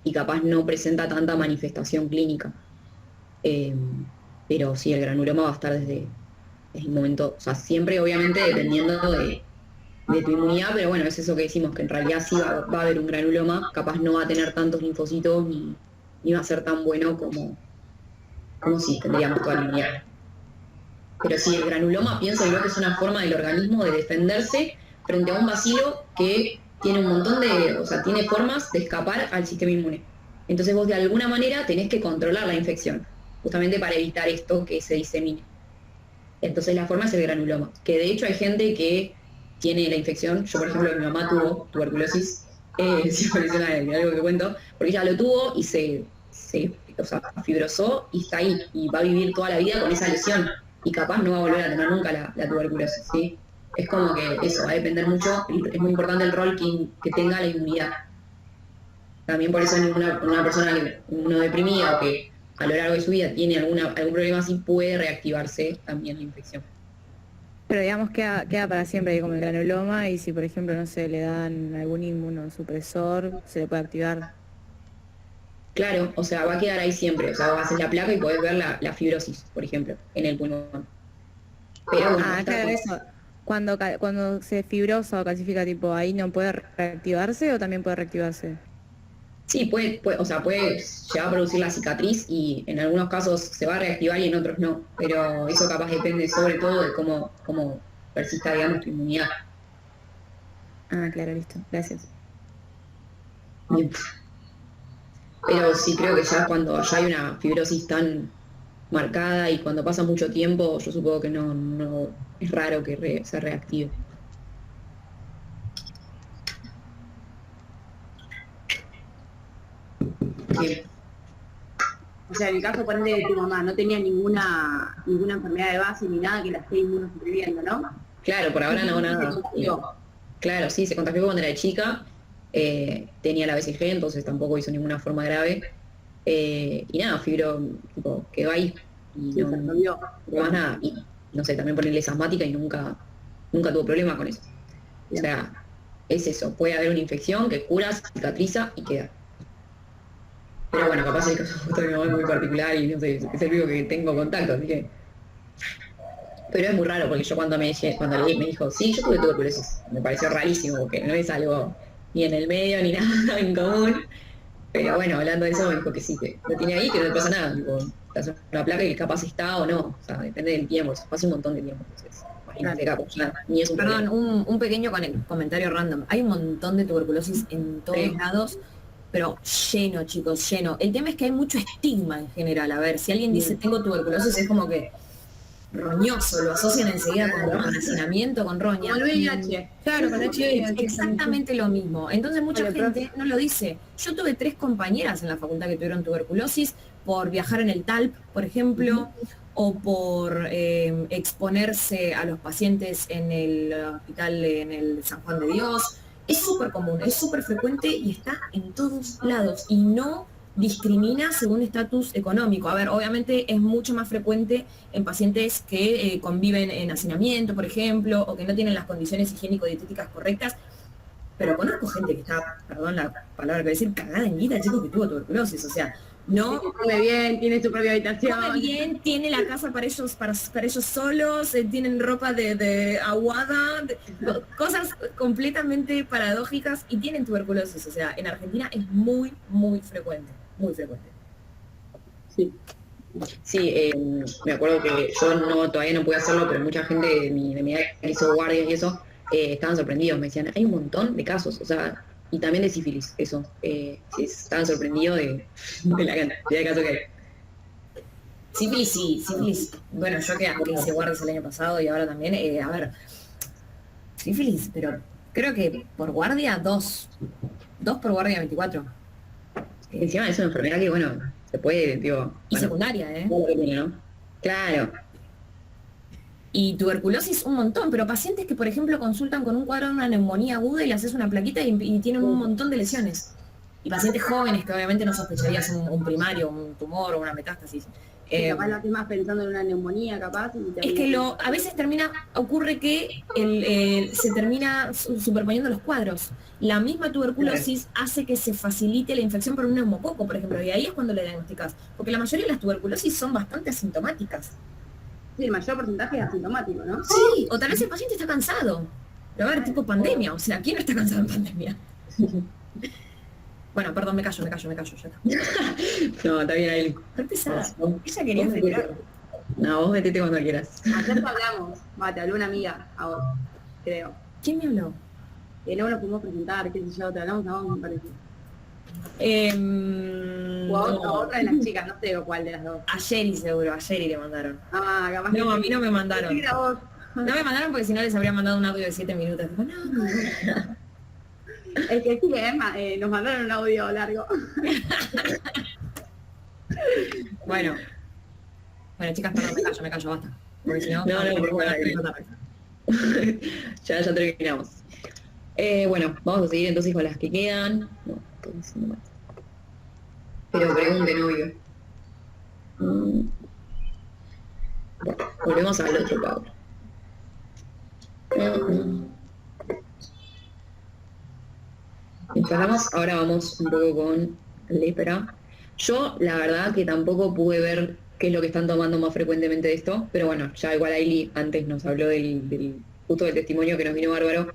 y capaz no presenta tanta manifestación clínica. Pero sí, el granuloma va a estar desde el momento, o sea, siempre obviamente dependiendo de tu inmunidad, pero bueno, es eso que decimos, que en realidad sí va a haber un granuloma, capaz no va a tener tantos linfocitos ni va a ser tan bueno como si tendríamos toda la inmunidad. Pero sí, el granuloma pienso yo que es una forma del organismo de defenderse frente a un bacilo que tiene un montón tiene formas de escapar al sistema inmune. Entonces vos de alguna manera tenés que controlar la infección, justamente para evitar esto que se disemine. Entonces la forma es el granuloma, que de hecho hay gente que tiene la infección. Yo, por ejemplo, mi mamá tuvo tuberculosis, si parece algo que cuento, porque ella lo tuvo y se fibrosó y está ahí, y va a vivir toda la vida con esa lesión, y capaz no va a volver a tener nunca la tuberculosis, ¿sí? Es como que eso, va a depender mucho, es muy importante el rol que tenga la inmunidad. También por eso una persona inmunodeprimida o que a lo largo de su vida tiene algún problema así, puede reactivarse también la infección. Pero digamos queda para siempre ahí como el granuloma y si por ejemplo, no sé, le dan algún inmunosupresor, se le puede activar. Claro, o sea, va a quedar ahí siempre. O sea, vas en la placa y podés ver la fibrosis, por ejemplo, en el pulmón. Pero bueno, Claro, eso. Cuando se fibrosa o calcifica, tipo, ahí no puede reactivarse o también puede reactivarse. sí, o sea, puede llegar a producir la cicatriz y en algunos casos se va a reactivar y en otros no. Pero eso capaz depende sobre todo de cómo persista, digamos, tu inmunidad. Ah, claro, listo. Gracias. Bien. Pero sí creo que ya cuando ya hay una fibrosis tan marcada y cuando pasa mucho tiempo, yo supongo que no es raro que se reactive. Bien. O sea, en el caso, ponele, de tu mamá, no tenía ninguna enfermedad de base ni nada que la esté inmunosuprimiendo, ¿no? Claro, por ahora no, Se nada. contagió. Claro, sí, se contagió cuando era chica, tenía la BCG, entonces tampoco hizo ninguna forma grave. Y nada, fibro, tipo, quedó ahí. Y Se no resolvió. más nada. Y no sé, también ponerle es asmática y nunca tuvo problema con eso. O sea, es eso, puede haber una infección que cura, cicatriza y queda. Pero bueno, capaz el caso justo de mi mamá es muy particular y no sé, es el único que tengo contacto, así que. Pero es muy raro porque yo cuando leí me dijo, sí, yo tuve tuberculosis. Me pareció rarísimo porque no es algo ni en el medio ni nada en común. Pero bueno, hablando de eso me dijo que sí, que lo tiene ahí, que no le pasa nada. Tipo, te hace una placa y capaz está o no. O sea, depende del tiempo, eso pasa un montón de tiempo. Entonces, imagínate, capaz, ya, ni es un Perdón, problema. un pequeño comentario random. Hay un montón de tuberculosis en todos Sí. lados, pero lleno, chicos, lleno. El tema es que hay mucho estigma en general. A ver, si alguien dice tengo tuberculosis, es como que roñoso, lo asocian enseguida con hacinamiento, con roña. Como el VIH. Claro, con HIV. Es exactamente lo mismo. Entonces mucha gente no lo dice. Yo tuve 3 compañeras en la facultad que tuvieron tuberculosis por viajar en el TALP, por ejemplo, o por exponerse a los pacientes en el hospital, en el San Juan de Dios. Es súper común, es súper frecuente y está en todos lados. Y no discrimina según estatus económico. A ver, obviamente es mucho más frecuente en pacientes que conviven en hacinamiento, por ejemplo, o que no tienen las condiciones higiénico-dietéticas correctas, pero conozco gente que está, perdón la palabra que voy a decir, cagada en vida, chicos, que tuvo tuberculosis, o sea, no Come bien, tiene su propia habitación. come bien, tiene la casa para ellos, para ellos solos, tienen ropa de aguada, cosas completamente paradójicas y tienen tuberculosis, o sea, en Argentina es muy, muy frecuente, muy frecuente. Sí. Sí, me acuerdo que yo todavía no pude hacerlo, pero mucha gente de mi edad que hizo guardias y eso, estaban sorprendidos, me decían, hay un montón de casos, o sea, y también de sífilis, eso, sí, estaban sorprendidos de la cantidad de casos que hay. Sífilis, sí, sífilis. Bueno, yo que hice guardias el año pasado y ahora también, a ver, sífilis, pero creo que por guardia 2 por guardia 24. Encima es una enfermedad que, bueno, se puede, digo... Y bueno, secundaria, ¿eh? todo lo que tiene, ¿no? Claro. Y tuberculosis un montón, pero pacientes que, por ejemplo, consultan con un cuadro de una neumonía aguda y le haces una plaquita y tienen un montón de lesiones. Y pacientes jóvenes que obviamente no sospecharías un primario, un tumor o una metástasis. Capaz lo haces más pensando en una neumonía, capaz. Y Es que a veces ocurre que se termina superponiendo los cuadros. La misma tuberculosis hace que se facilite la infección por un neumococo, por ejemplo, y ahí es cuando le diagnosticas. Porque la mayoría de las tuberculosis son bastante asintomáticas. Sí, el mayor porcentaje es asintomático, ¿no? Sí, o tal vez el paciente está cansado. Pero a ver, tipo pandemia, o sea, ¿quién no está cansado en pandemia? Bueno, perdón, me callo, ya está. No, está bien ahí. Qué pesada. Vos- Ella quería vos festejar. metete. No, vos metete cuando quieras. Ayer te hablamos, te habló una amiga ahora, creo. ¿Quién me habló? Luego nos pudimos presentar, qué sé yo, te hablamos a vos, me parece. O a otra de las chicas, no sé cuál de las dos. A Sherry seguro, a Sherry le mandaron. Ah, capaz No, que a mí no me mandaron. Sí, a vos. No me mandaron porque si no les habría mandado un audio de 7 minutos. Tipo, no. El que sí, nos mandaron un audio largo. Bueno, chicas, perdón, me callo, basta. Porque si no, No, por favor. Ya terminamos. Bueno, vamos a seguir entonces con las que quedan. No, estoy diciendo mal. Pero pregunten, obvio. Bueno, volvemos al otro Pablo. Mientras vamos, ahora vamos un poco con lepra. Yo, la verdad, que tampoco pude ver qué es lo que están tomando más frecuentemente de esto, pero bueno, ya igual Ailey antes nos habló justo del testimonio que nos vino bárbaro,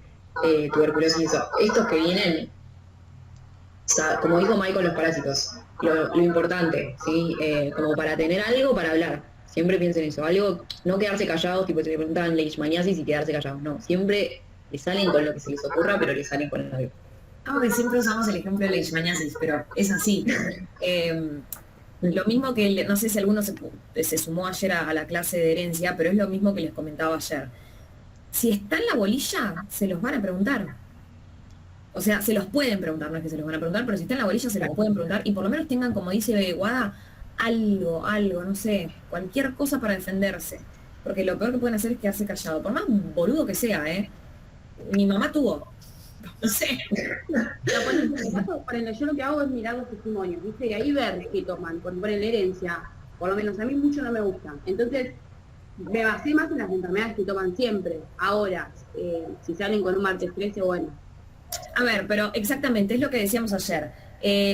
tuberculosis y eso. Estos que vienen, o sea, como dijo Michael, los parásitos, lo importante, ¿sí? Como para tener algo para hablar. Siempre piensen eso, algo, no quedarse callados, tipo si le preguntan leishmaniasis y quedarse callados, no, siempre le salen con lo que se les ocurra, pero le salen con algo. Que siempre usamos el ejemplo de leishmaniasis, pero es así. Lo mismo que, no sé si alguno se sumó ayer a la clase de herencia, pero es lo mismo que les comentaba ayer. Si está en la bolilla, se los van a preguntar. O sea, se los pueden preguntar, no es que se los van a preguntar, pero si está en la bolilla se los pueden preguntar y por lo menos tengan, como dice Guada, algo, no sé, cualquier cosa para defenderse. Porque lo peor que pueden hacer es quedarse callado, por más boludo que sea, ¿eh? Mi mamá tuvo. No sé. Yo lo que hago es mirar los testimonios, ¿viste? Y ahí ver qué toman. Por la herencia, por lo menos a mí mucho no me gustan. Entonces, me basé más en las enfermedades que toman siempre. Ahora, si salen con un martes 13, bueno. A ver, pero exactamente, es lo que decíamos ayer.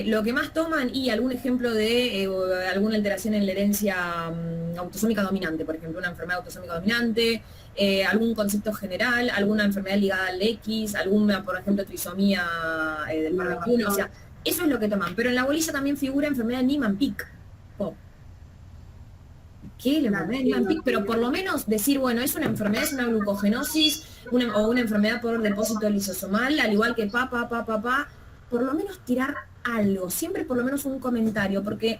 Lo que más toman y algún ejemplo de alguna alteración en la herencia autosómica dominante, por ejemplo, una enfermedad autosómica dominante, algún concepto general, alguna enfermedad ligada al X, alguna, por ejemplo, trisomía del par 21, o sea, eso es lo que toman. Pero en la bolilla también figura enfermedad de Niemann-Pick. ¿Qué? La enfermedad de Niemann-Pick, pero por lo menos decir, bueno, es una enfermedad, es una glucogenosis, o una enfermedad por depósito lisosomal, al igual que por lo menos tirar algo, siempre por lo menos un comentario, porque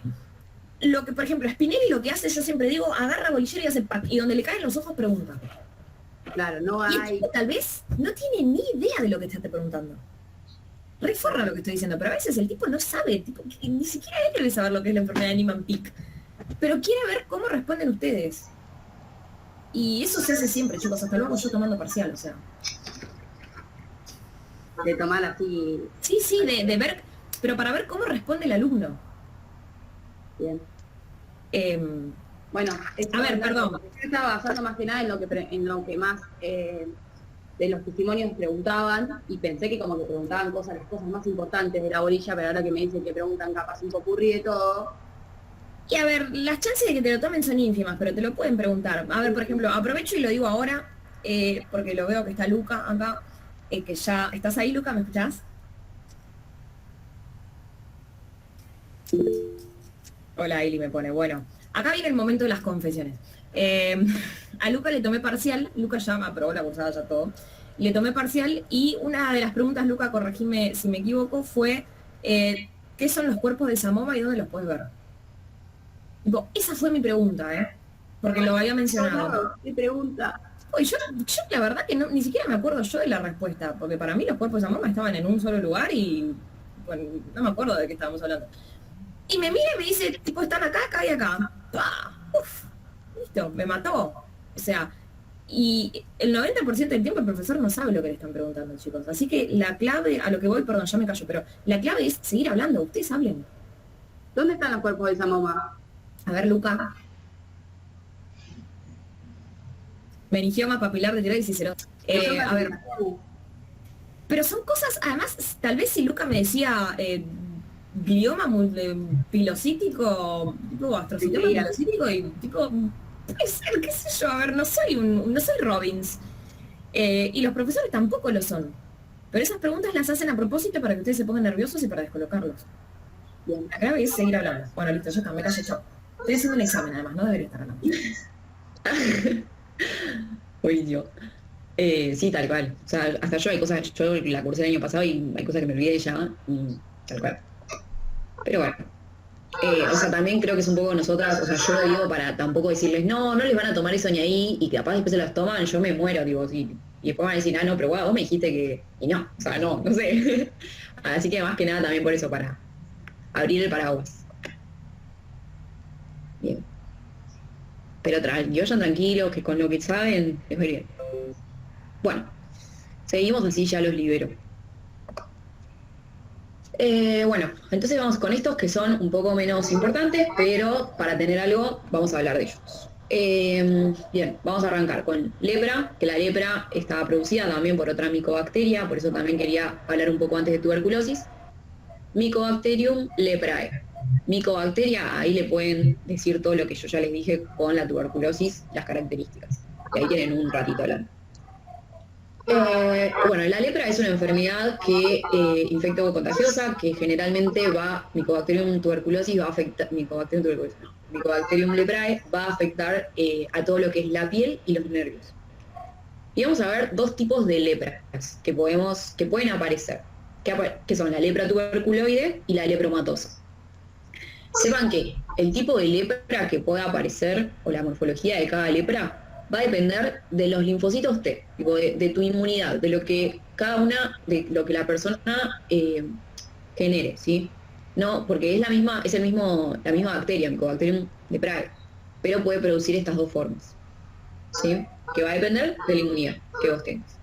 lo que, por ejemplo, Spinelli lo que hace, yo siempre digo, agarra bolillero y hace pack, y donde le caen los ojos pregunta. Claro, no hay... Y el tipo, tal vez no tiene ni idea de lo que te está preguntando. Reforra lo que estoy diciendo, pero a veces el tipo no sabe, tipo, ni siquiera él debe saber lo que es la enfermedad de Niemann-Pick, pero quiere ver cómo responden ustedes. Y eso se hace siempre, chicos, hasta luego yo tomando parcial, o sea. De tomar así... Sí, de ver, pero para ver cómo responde el alumno. Bien. Bueno, a ver, perdón. Yo estaba basando más que nada en lo que más de los testimonios preguntaban y pensé que como que preguntaban las cosas más importantes de la bolilla, pero ahora que me dicen que preguntan capaz un popurrí de todo. Y a ver, las chances de que te lo tomen son ínfimas, pero te lo pueden preguntar. A ver, por ejemplo, aprovecho y lo digo ahora, porque lo veo que está Luca acá, que ya... ¿Estás ahí, Luca? ¿Me escuchás? Hola, Ailey me pone. Bueno, acá viene el momento de las confesiones. A Luca le tomé parcial, Luca ya me aprobó la cursada, ya todo. Le tomé parcial y una de las preguntas, Luca, corregime si me equivoco, fue ¿qué son los cuerpos de Samoma y dónde los puedes ver? Tipo, esa fue mi pregunta, porque lo había mencionado. ¿Qué pregunta? Oye, yo la verdad que ni siquiera me acuerdo yo de la respuesta, porque para mí los cuerpos de Samoma estaban en un solo lugar y bueno, no me acuerdo de qué estábamos hablando. Y me mira y me dice, tipo, están acá, acá y acá. Uf, listo, me mató. O sea, y el 90% del tiempo el profesor no sabe lo que le están preguntando, chicos. Así que la clave, a lo que voy, perdón, ya me callo, pero la clave es seguir hablando, ustedes hablen. ¿Dónde están los cuerpos de Samoma? A ver, Luca. Meningioma papilar de tiroides y cero. A ver. Pero son cosas, además, tal vez si Luca me decía glioma pilocítico, tipo astrocitoma pilocítico y tipo, puede ser, qué sé yo, a ver, no soy Robbins. Y los profesores tampoco lo son. Pero esas preguntas las hacen a propósito para que ustedes se pongan nerviosos y para descolocarlos. Bien, la clave es seguir hablando. Bueno, listo, yo también callo, chao. Estoy haciendo un examen además, no debería estar hablando. Oye, yo. Sí, tal cual. O sea, hasta yo hay cosas, yo la cursé el año pasado y hay cosas que me olvidé ya y tal cual. Pero bueno. O sea, también creo que es un poco nosotras, o sea, yo lo digo para tampoco decirles, no les van a tomar eso ni ahí, y que capaz después se las toman, yo me muero, digo, sí. Y después van a decir, no, pero guau, vos me dijiste que... Y no, o sea, no sé. Así que más que nada también por eso, para abrir el paraguas. Bien. Pero que vayan tranquilos, que con lo que saben les va a ir bien. Bueno, seguimos así, ya los libero. Bueno, entonces vamos con estos que son un poco menos importantes, pero para tener algo vamos a hablar de ellos. Bien, vamos a arrancar con lepra, que la lepra está producida también por otra micobacteria, por eso también quería hablar un poco antes de tuberculosis. Mycobacterium leprae. micobacteria, ahí le pueden decir todo lo que yo ya les dije con la tuberculosis, las características. Y ahí tienen un ratito hablando. Bueno, la lepra es una enfermedad que infecta o contagiosa, que generalmente Mycobacterium tuberculosis va a afectar, Mycobacterium leprae va a afectar a todo lo que es la piel y los nervios. Y vamos a ver dos tipos de lepras que pueden aparecer, que son la lepra tuberculoide y la lepromatosa. Sepan que el tipo de lepra que pueda aparecer, o la morfología de cada lepra, va a depender de los linfocitos T, tipo de tu inmunidad, de lo que de lo que la persona genere, ¿sí? No, porque es la misma bacteria, Mycobacterium leprae, pero puede producir estas dos formas, ¿sí? Que va a depender de la inmunidad que vos tengas.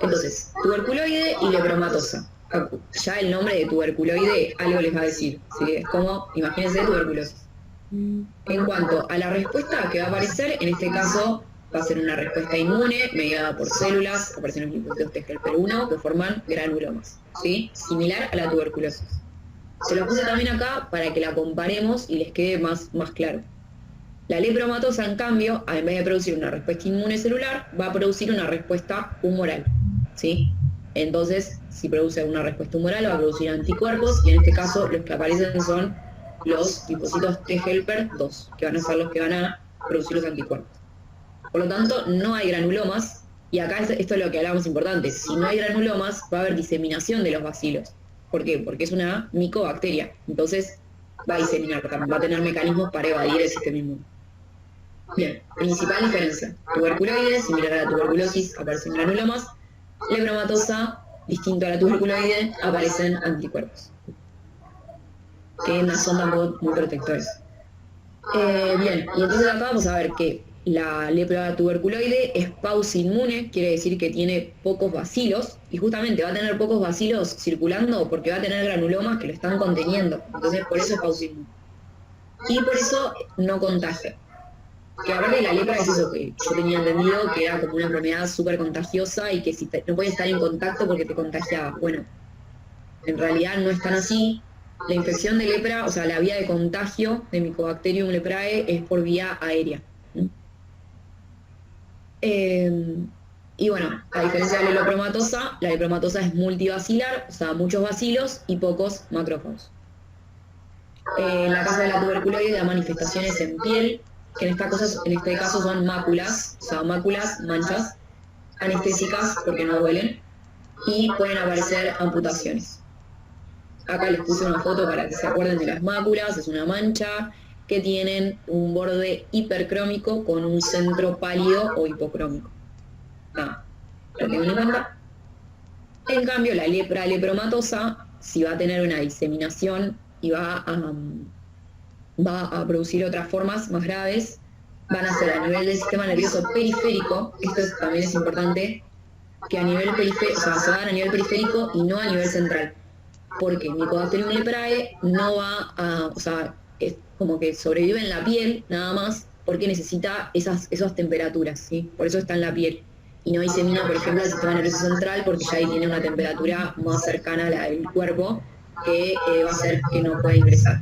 Entonces, tuberculoide y lepromatosa. Ya el nombre de tuberculoide algo les va a decir, ¿sí? Es como, imagínense, tuberculosis. En cuanto a la respuesta que va a aparecer, en este caso va a ser una respuesta inmune mediada por células, aparecen los linfocitos T helper 1 que forman granulomas, ¿sí? Similar a la tuberculosis. Se los puse también acá para que la comparemos y les quede más claro. La lepromatosa, en cambio, en vez de producir una respuesta inmune celular, va a producir una respuesta humoral, ¿sí? Entonces, si produce una respuesta humoral, va a producir anticuerpos, y en este caso los que aparecen son los linfocitos T helper 2, que van a ser los que van a producir los anticuerpos. Por lo tanto, no hay granulomas, y acá esto es lo que hablamos importante. Si no hay granulomas, va a haber diseminación de los bacilos. ¿Por qué? Porque es una micobacteria, entonces va a diseminar, va a tener mecanismos para evadir el sistema inmune. Bien, principal diferencia. Tuberculoide, similar a la tuberculosis, aparecen granulomas. Lepromatosa, distinto a la tuberculoide, aparecen anticuerpos, que no son tampoco muy protectores. Bien, y entonces acá vamos a ver que la lepra tuberculoide es paucinmune, quiere decir que tiene pocos bacilos, y justamente va a tener pocos bacilos circulando porque va a tener granulomas que lo están conteniendo, entonces por eso es paucinmune. Y por eso no contagia. Que aparte de la lepra es eso que yo tenía entendido, que era como una enfermedad súper contagiosa y que si no puedes estar en contacto porque te contagiaba. Bueno, en realidad no es tan así. La infección de lepra, o sea, la vía de contagio de Mycobacterium leprae es por vía aérea. Y bueno, a diferencia de la lepromatosa es multibacilar, o sea, muchos bacilos y pocos macrófagos. En la caso de la tuberculosis da manifestaciones en piel, que en este caso son máculas, o sea, máculas, manchas, anestésicas porque no duelen, y pueden aparecer amputaciones. Acá les puse una foto para que se acuerden de las máculas, es una mancha que tienen un borde hipercrómico con un centro pálido o hipocrómico. Lo tengo en cuenta. En cambio, la lepromatosa, si va a tener una diseminación y va a producir otras formas más graves, van a ser a nivel del sistema nervioso periférico. Esto también es importante, que a nivel periférico, o sea, se va a dar a nivel periférico y no a nivel central, porque Mycobacterium leprae no va a, o sea, es como que sobrevive en la piel nada más, porque necesita esas temperaturas, ¿sí? Por eso está en la piel, y no disemina, por ejemplo, al sistema nervioso central, porque ya ahí tiene una temperatura más cercana a la del cuerpo, que va a hacer que no pueda ingresar.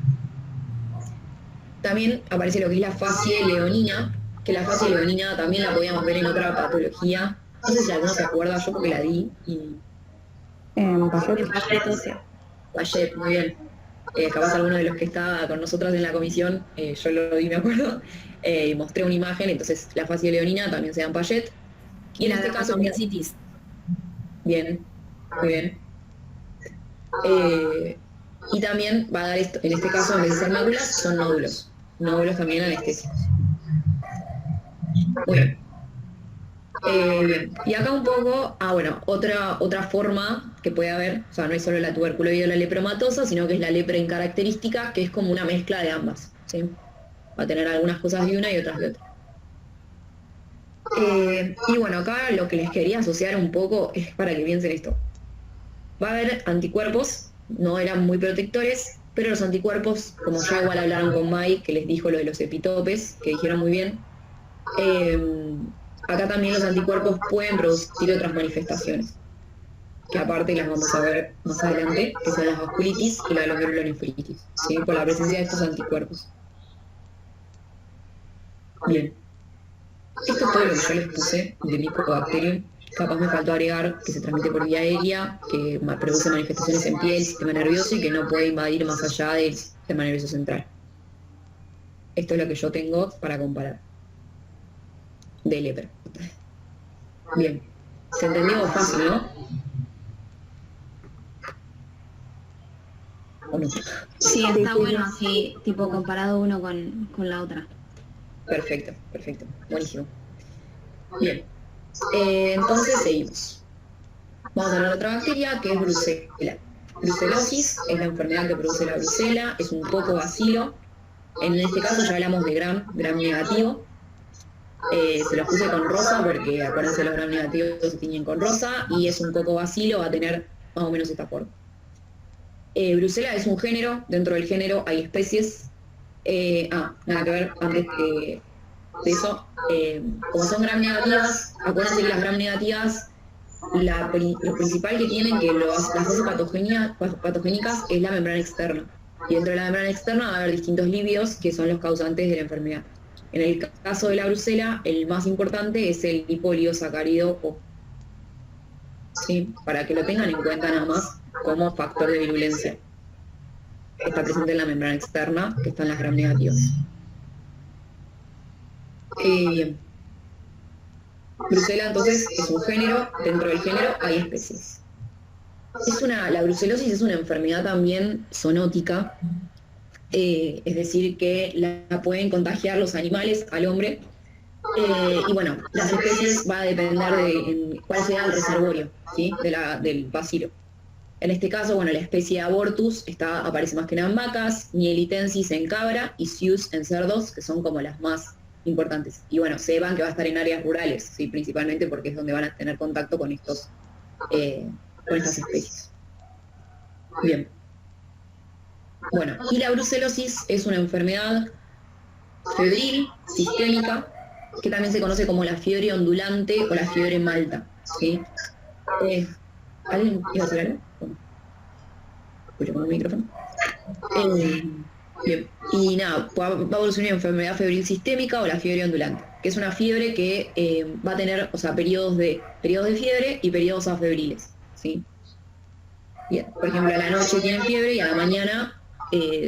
También aparece lo que es la facie leonina, que la facie leonina también la podíamos ver en otra patología. No sé si alguno se acuerda, yo porque la di. Payet, muy bien. Capaz alguno de los que estaba con nosotros en la comisión, yo lo di, me acuerdo, mostré una imagen, entonces la facie leonina también se da en Payet. Y en este caso, miocitis. Bien, muy bien. Y también va a dar esto, en este caso, en vez de ser máculas, son nódulos. Nódulos también anestésicos. Muy bien. Bien. Y acá un poco, otra forma que puede haber, o sea, no es solo la tuberculoide o la lepromatosa, sino que es la lepra incaracterística, que es como una mezcla de ambas, ¿sí? Va a tener algunas cosas de una y otras de otra. Y bueno, acá lo que les quería asociar un poco es para que piensen esto. Va a haber anticuerpos, no eran muy protectores, pero los anticuerpos, como ya igual hablaron con Mike, que les dijo lo de los epitopes, que dijeron muy bien, acá también los anticuerpos pueden producir otras manifestaciones. que aparte las vamos a ver más adelante, que son las vasculitis y la glomerulonefritis, ¿sí? Por la presencia de estos anticuerpos. Bien. Esto es todo lo que yo les puse de Mycobacterium. Capaz me faltó agregar que se transmite por vía aérea, que produce manifestaciones en piel, sistema nervioso y que no puede invadir más allá del sistema nervioso central. Esto es lo que yo tengo para comparar. De lepra. Bien. ¿Se entendió fácil, no? ¿O no? Sí, está bueno así, tipo comparado uno con la otra. Perfecto, perfecto. Buenísimo. Bien. Entonces seguimos. Vamos a hablar de otra bacteria que es Brucella. Brucelosis es la enfermedad que produce la brucela, es un poco bacilo. En este caso ya hablamos de gram negativo. Se los puse con rosa porque acuérdense, los gram negativos se tiñen con rosa y es un poco bacilo, va a tener más o menos esta forma. Brucella es un género, dentro del género hay especies. Nada que ver, antes de eso, como son gram negativas, acuérdense que las gram negativas, lo principal que tienen, que las hace patogénicas, es la membrana externa. Y dentro de la membrana externa va a haber distintos lípidos que son los causantes de la enfermedad. En el caso de la brucela, el más importante es el lipolisacárido O. ¿Sí? Para que lo tengan en cuenta nada más como factor de virulencia. Está presente en la membrana externa, que están las gram negativas. Bien. Brucela entonces es un género, dentro del género hay especies. La brucelosis es una enfermedad también zoonótica, es decir, que la pueden contagiar los animales al hombre, y bueno, las especies va a depender de cuál sea el reservorio, ¿sí? Del bacilo. En este caso, bueno, la especie Abortus aparece más que nada en vacas, Mielitensis en cabra y Sioux en cerdos, que son como las más importantes. Y bueno, sepan que va a estar en áreas rurales, ¿sí? Principalmente porque es donde van a tener contacto con estas especies. Bien. Bueno, y la brucelosis es una enfermedad febril, sistémica, que también se conoce como la fiebre ondulante o la fiebre malta, ¿sí? ¿Alguien iba a decir algo? Escucho con el micrófono. Bien. Y nada, va a evolucionar una enfermedad febril sistémica o la fiebre ondulante, que es una fiebre que va a tener, periodos de fiebre y periodos afebriles, ¿sí? Bien. Por ejemplo, a la noche tienen fiebre y a la mañana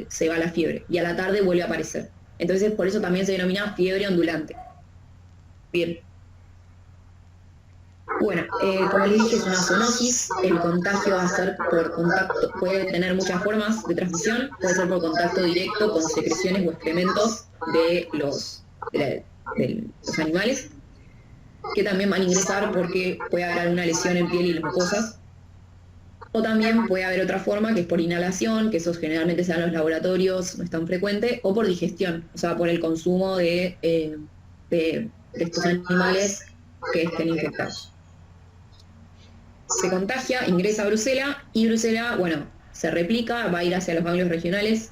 se va la fiebre y a la tarde vuelve a aparecer. Entonces, por eso también se denomina fiebre ondulante. Bien. Bueno, como les dije, es una zoonosis. El contagio va a ser por contacto, puede tener muchas formas de transmisión, puede ser por contacto directo con secreciones o excrementos de los animales, que también van a ingresar porque puede haber alguna lesión en piel y las mucosas. O también puede haber otra forma, que es por inhalación, que eso generalmente se da en los laboratorios, no es tan frecuente, o por digestión, por el consumo de estos animales que estén infectados. Se contagia, ingresa a Brucella y Brucella, se replica, va a ir hacia los ganglios regionales.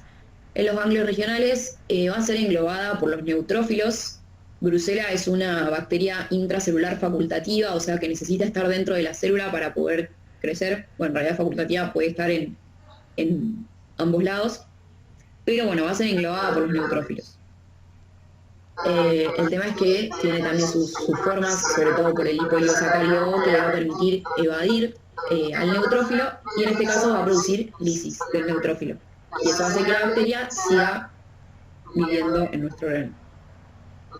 En los ganglios regionales va a ser englobada por los neutrófilos. Brucella es una bacteria intracelular facultativa, o sea que necesita estar dentro de la célula para poder crecer. Bueno, en realidad facultativa puede estar en ambos lados, pero va a ser englobada por los neutrófilos. El tema es que tiene también sus formas, sobre todo por el lipolisacárido O, que le va a permitir evadir al neutrófilo, y en este caso va a producir lisis del neutrófilo. Y eso hace que la bacteria siga viviendo en nuestro organismo.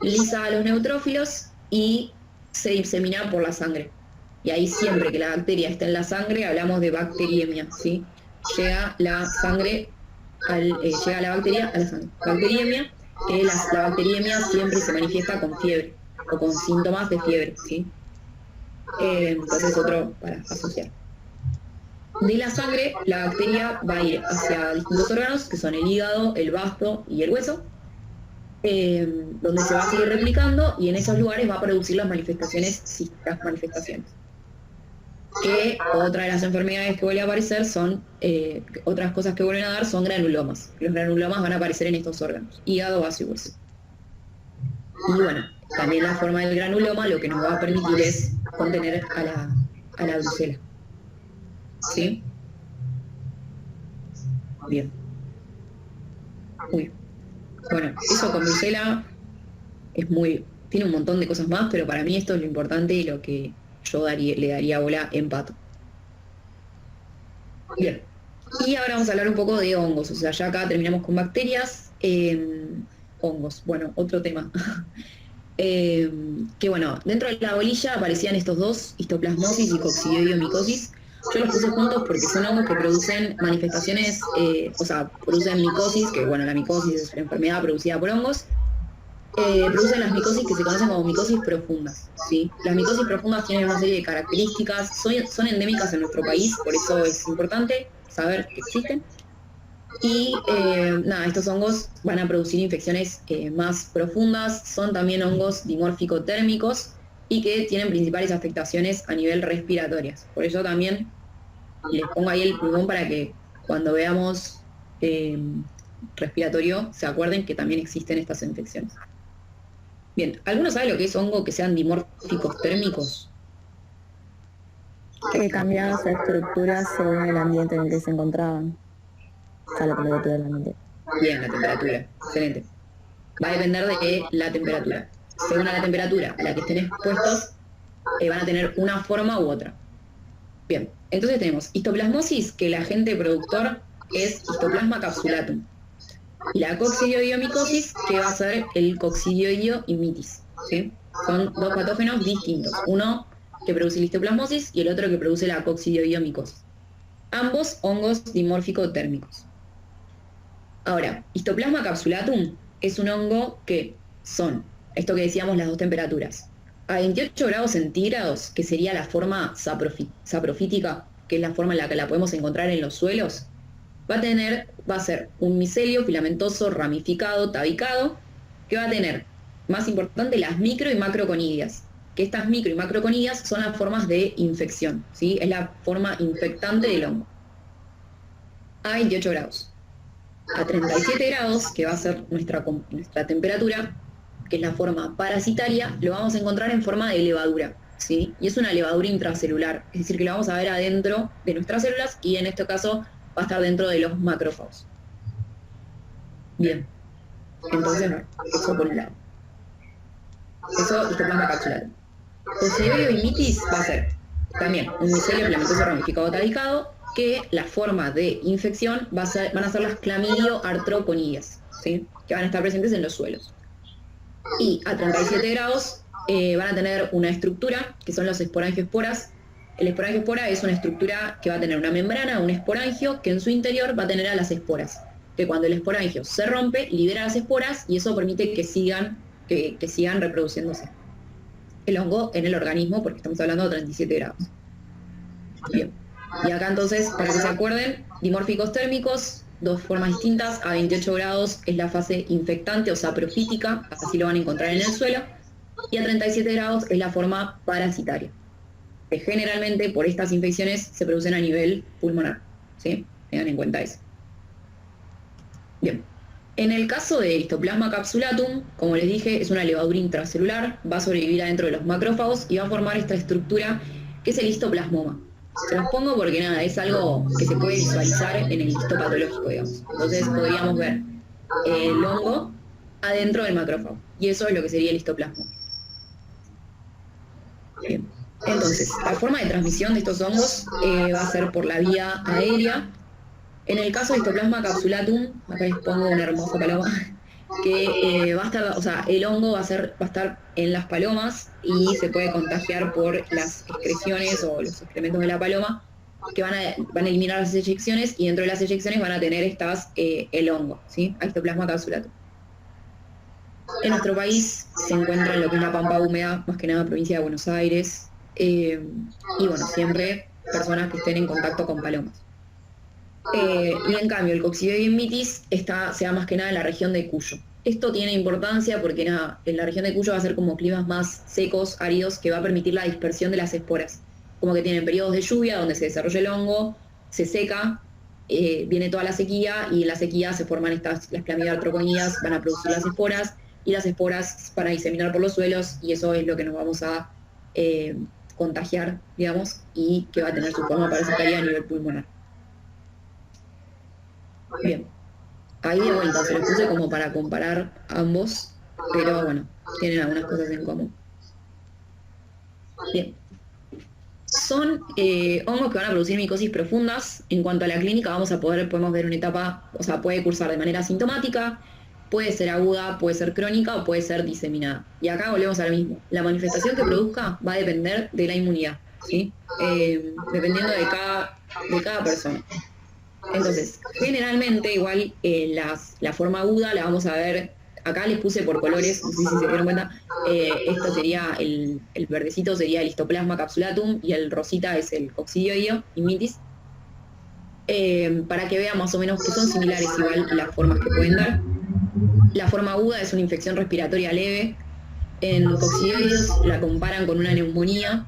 Lisa a los neutrófilos y se disemina por la sangre. Y ahí siempre que la bacteria está en la sangre hablamos de bacteriemia, ¿sí? Llega la bacteria a la sangre. Bacteriemia, que la bacteriemia siempre se manifiesta con fiebre o con síntomas de fiebre, ¿sí? Entonces otro para asociar. De la sangre, la bacteria va a ir hacia distintos órganos, que son el hígado, el vasto y el hueso, donde se va a seguir replicando, y en esos lugares va a producir las manifestaciones. Que otra de las enfermedades que vuelve a aparecer son, otras cosas que vuelven a dar son granulomas. Los granulomas van a aparecer en estos órganos, hígado, vaso y hueso. Y también la forma del granuloma lo que nos va a permitir es contener a la brucela. ¿sí? Bien. Uy. Bueno, eso con Brucela tiene un montón de cosas más, pero para mí esto es lo importante y lo que yo le daría bola en Pato. Bien. Y ahora vamos a hablar un poco de hongos, o sea, ya acá terminamos con bacterias. Hongos, bueno, otro tema. Que bueno, dentro de la bolilla aparecían estos dos, histoplasmosis y coccidioidomicosis. Yo los puse juntos porque son hongos que producen manifestaciones, o sea, producen micosis, que bueno, la micosis es una enfermedad producida por hongos. Producen las micosis que se conocen como micosis profundas, ¿sí? Las micosis profundas tienen una serie de características, son endémicas en nuestro país, por eso es importante saber que existen. Y nada, estos hongos van a producir infecciones más profundas, son también hongos dimórfico-térmicos y que tienen principales afectaciones a nivel respiratorias. Por eso también les pongo ahí el pulmón para que cuando veamos respiratorio se acuerden que también existen estas infecciones. Bien, ¿alguno sabe lo que es hongo que sean dimórficos térmicos? Que cambiaban su estructura según el ambiente en el que se encontraban. O sea, la temperatura del ambiente. Bien, la temperatura, excelente. Va a depender de la temperatura. Según la temperatura a la que estén expuestos, van a tener una forma u otra. Bien, entonces tenemos histoplasmosis, que el agente productor es Histoplasma capsulatum. Y la coccidioidomicosis, que va a ser el Coccidioido immitis, ¿sí? Son dos patógenos distintos. Uno que produce la histoplasmosis y el otro que produce la coccidioidomicosis. Ambos hongos dimórfico-térmicos. Ahora, Histoplasma capsulatum es un hongo que son, esto que decíamos, las dos temperaturas. A 28 grados centígrados, que sería la forma saprofítica, que es la forma en la que la podemos encontrar en los suelos, va a ser un micelio filamentoso, ramificado, tabicado, que va a tener, más importante, las micro y macroconidias, que estas micro y macroconidias son las formas de infección, ¿sí? Es la forma infectante del hongo. A 28 grados. A 37 grados, que va a ser nuestra temperatura, que es la forma parasitaria, lo vamos a encontrar en forma de levadura, ¿sí? Y es una levadura intracelular, es decir, que lo vamos a ver adentro de nuestras células y en este caso va a estar dentro de los macrófagos. Bien, entonces, eso por un lado. Eso, histoplasma capsulatum. Coccidioidomicosis va a ser también un micelio filamentoso ramificado tabicado, que la forma de infección van a ser las clamidioartroponidias, ¿sí? Que van a estar presentes en los suelos. Y a 37 grados van a tener una estructura, que son los esporangioesporas. El esporangioespora es una estructura que va a tener una membrana, un esporangio, que en su interior va a tener a las esporas. Que cuando el esporangio se rompe, libera las esporas y eso permite que sigan reproduciéndose el hongo en el organismo, porque estamos hablando de 37 grados. Bien. Y acá entonces, para que se acuerden, dimórficos térmicos, dos formas distintas. A 28 grados es la fase infectante o saprofítica, así lo van a encontrar en el suelo. Y a 37 grados es la forma parasitaria, que generalmente por estas infecciones se producen a nivel pulmonar, ¿sí? Tengan en cuenta eso. Bien. En el caso de Histoplasma capsulatum, como les dije, es una levadura intracelular, va a sobrevivir adentro de los macrófagos y va a formar esta estructura que es el histoplasmoma. Se los pongo porque nada, es algo que se puede visualizar en el histopatológico, digamos. Entonces podríamos ver el hongo adentro del macrófago. Y eso es lo que sería el histoplasma. Bien. Entonces, la forma de transmisión de estos hongos va a ser por la vía aérea. En el caso de Histoplasma capsulatum, acá les pongo una hermosa paloma, que va a estar, o sea, el hongo va a estar en las palomas y se puede contagiar por las excreciones o los excrementos de la paloma, que van a eliminar las eyecciones y dentro de las eyecciones van a tener el hongo, ¿sí? Histoplasma capsulatum. En nuestro país se encuentra en lo que es la pampa húmeda, más que nada provincia de Buenos Aires, y bueno, siempre personas que estén en contacto con palomas. Y en cambio el Coccidioidomicosis se da más que nada en la región de Cuyo. Esto tiene importancia porque en la región de Cuyo va a ser como climas más secos, áridos, que va a permitir la dispersión de las esporas. Como que tienen periodos de lluvia donde se desarrolla el hongo, se seca, viene toda la sequía y en la sequía se forman las clamidioartroponidas, van a producir las esporas y las esporas van a diseminar por los suelos y eso es lo que nos vamos a contagiar, digamos, y que va a tener su forma parasitaria a nivel pulmonar. Bien, ahí de vuelta se los puse como para comparar ambos, pero bueno, tienen algunas cosas en común. Bien. Son hongos que van a producir micosis profundas. En cuanto a la clínica, podemos ver una etapa, o sea, puede cursar de manera asintomática, puede ser aguda, puede ser crónica o puede ser diseminada. Y acá volvemos a lo mismo. La manifestación que produzca va a depender de la inmunidad, ¿sí? Dependiendo de cada persona. Entonces, generalmente igual la forma aguda la vamos a ver, acá les puse por colores, no sé si se dieron cuenta, esto sería, el verdecito sería el Histoplasma capsulatum y el rosita es el Coccidioides immitis, para que vean más o menos que son similares igual las formas que pueden dar. La forma aguda es una infección respiratoria leve, en Coccidioides la comparan con una neumonía,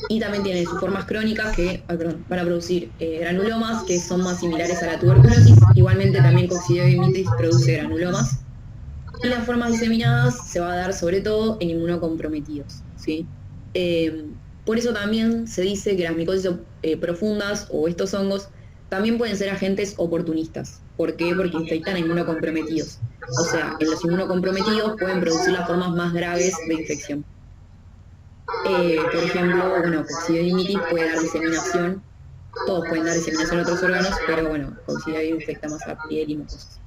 y también tiene sus formas crónicas que van a producir granulomas que son más similares a la tuberculosis. Igualmente también Coccidioides immitis produce granulomas. Y las formas diseminadas se va a dar sobre todo en inmunocomprometidos, ¿sí? Por eso también se dice que las micosis profundas o estos hongos también pueden ser agentes oportunistas. ¿Por qué? Porque infectan a inmunocomprometidos. O sea, en los inmunocomprometidos pueden producir las formas más graves de infección. Por ejemplo, bueno, Coccidioides immitis puede dar diseminación, todos pueden dar diseminación a otros órganos, pero bueno, Coccidioides infecta más a piel y mucosas.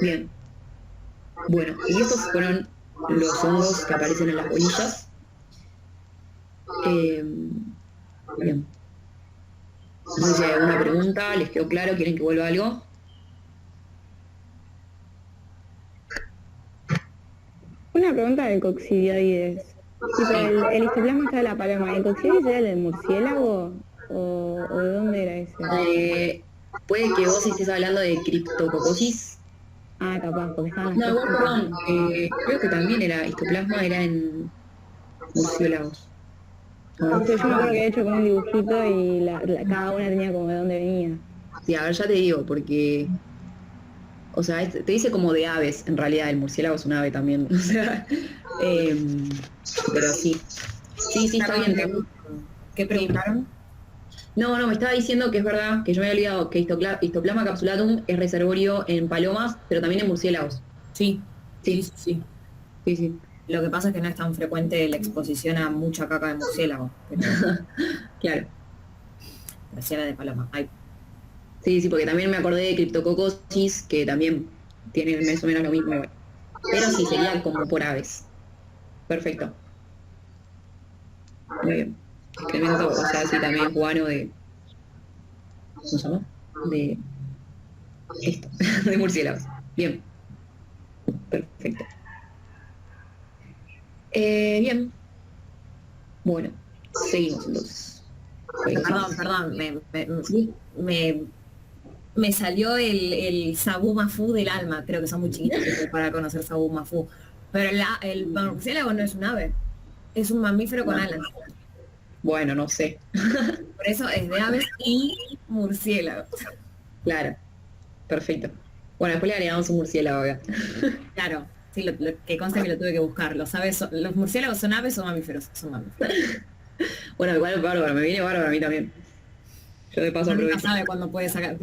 Bien. Bueno, y estos fueron los hongos que aparecen en las bolillas. Bien. No sé si hay alguna pregunta, ¿les quedó claro? ¿Quieren que vuelva algo? Una pregunta de Coccidioides. Tipo, el histoplasma está de la paloma. ¿El Coccidioides era el del murciélago? ¿O de dónde era ese? Puede que vos estés hablando de Cryptococcus. Ah, capaz, porque estaban No, perdón. Creo que también era histoplasma, era en murciélagos. Yo me acuerdo que había hecho como un dibujito y cada una tenía como de dónde venía. Sí, a ver, ya te digo, porque... O sea, te dice como de aves, en realidad, el murciélago es un ave también. O sea, pero sí. Sí, está bien. ¿Qué preguntaron? No, me estaba diciendo que es verdad, que yo me había olvidado que Histoplasma capsulatum es reservorio en palomas, pero también en murciélagos. Sí. Sí. Lo que pasa es que no es tan frecuente la exposición a mucha caca de murciélago. Claro. Gracias de paloma. Ay. Sí, porque también me acordé de Cryptococcus, que también tiene más o menos lo mismo. Pero sí, sería como por aves. Perfecto. Muy bien. Excremento, o sea, sí, también cubano de... ¿Cómo se llama? De... esto, de murciélagos. Bien. Perfecto. Bien. Bueno, seguimos entonces. Perdón, me salió el Sabu Mafu del alma. Creo que son muy chiquitos para conocer Sabu Mafu. Pero el murciélago no es un ave, es un mamífero con alas. Bueno, no sé. Por eso es de aves y murciélagos. Claro, perfecto. Bueno, después le agregamos un murciélago acá. Claro, sí, que consta que lo tuve que buscar. ¿Los murciélagos son aves o mamíferos? Son mamíferos. Bueno, igual bárbaro, me viene bárbaro a mí también. Yo de paso aprovecho. No sabe cuándo puede sacar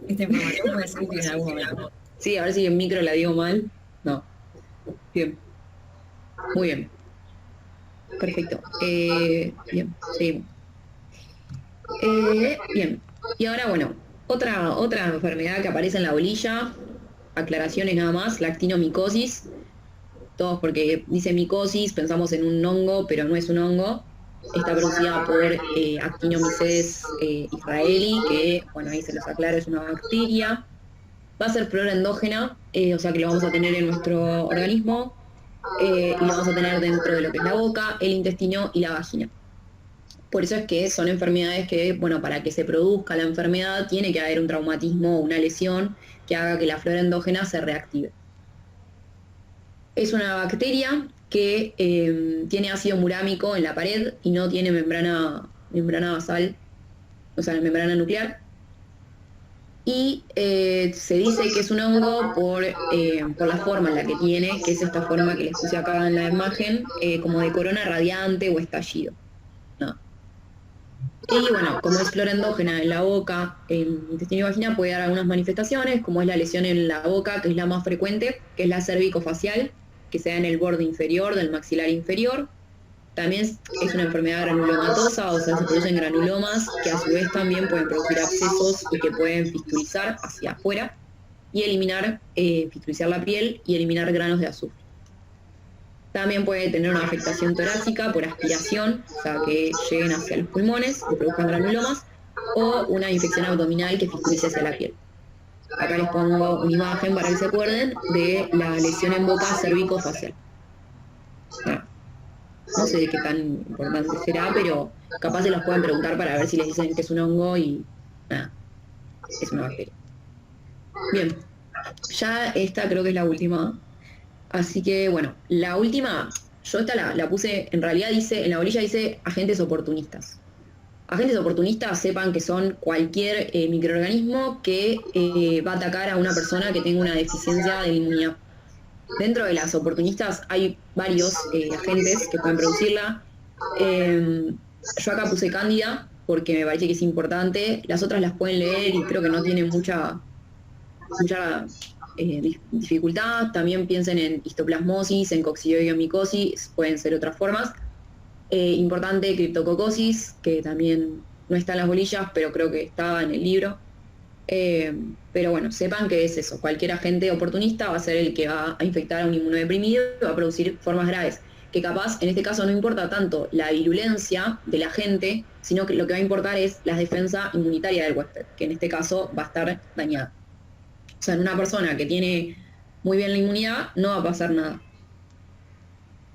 esta información, puede ser útil en algún momento. Sí, a ver si en micro la digo mal. No. Bien. Muy bien. Perfecto. Bien, seguimos. Bien. Y ahora, bueno, otra enfermedad que aparece en la bolilla, aclaraciones nada más, la actinomicosis. Todos porque dice micosis, pensamos en un hongo, pero no es un hongo. Está producida por Actinomycetes israeli, que, bueno, ahí se los aclaro, es una bacteria. Va a ser flora endógena, o sea que lo vamos a tener en nuestro organismo, y lo vamos a tener dentro de lo que es la boca, el intestino y la vagina. Por eso es que son enfermedades que, bueno, para que se produzca la enfermedad tiene que haber un traumatismo o una lesión que haga que la flora endógena se reactive. Es una bacteria que tiene ácido murámico en la pared y no tiene membrana basal, o sea, membrana nuclear. Y se dice que es un hongo por la forma en la que tiene, que es esta forma que les puse acá en la imagen, como de corona radiante o estallido. ¿No? Y bueno, como es flora endógena en la boca, en intestino y vagina, puede dar algunas manifestaciones, como es la lesión en la boca, que es la más frecuente, que es la cervicofacial, que se da en el borde inferior del maxilar inferior. También es una enfermedad granulomatosa, o sea, se producen granulomas que a su vez también pueden producir abscesos y que pueden fistulizar hacia afuera y eliminar, fistulizar la piel y eliminar granos de azufre. También puede tener una afectación torácica por aspiración, o sea, que lleguen hacia los pulmones y produzcan granulomas, o una infección abdominal que fistulice hacia la piel. Acá les pongo una imagen para que se acuerden de la lesión en boca cervicofacial. No sé de qué tan importante será, pero capaz se los pueden preguntar para ver si les dicen que es un hongo y nada, es una bacteria. Bien, ya esta creo que es la última. Así que bueno, la última, yo esta la puse, en realidad dice, en la orilla dice agentes oportunistas. Agentes oportunistas sepan que son cualquier microorganismo que va a atacar a una persona que tenga una deficiencia de inmunidad. Dentro de las oportunistas hay varios agentes que pueden producirla. Yo acá puse cándida porque me parece que es importante. Las otras las pueden leer y creo que no tienen mucha dificultad. También piensen en histoplasmosis, en coccidioidomicosis, pueden ser otras formas. Importante criptococosis, que también no está en las bolillas, pero creo que estaba en el libro. Pero bueno, sepan que es eso, cualquier agente oportunista va a ser el que va a infectar a un inmunodeprimido y va a producir formas graves, que capaz en este caso no importa tanto la virulencia del agente, sino que lo que va a importar es la defensa inmunitaria del huésped, que en este caso va a estar dañada. O sea, en una persona que tiene muy bien la inmunidad no va a pasar nada.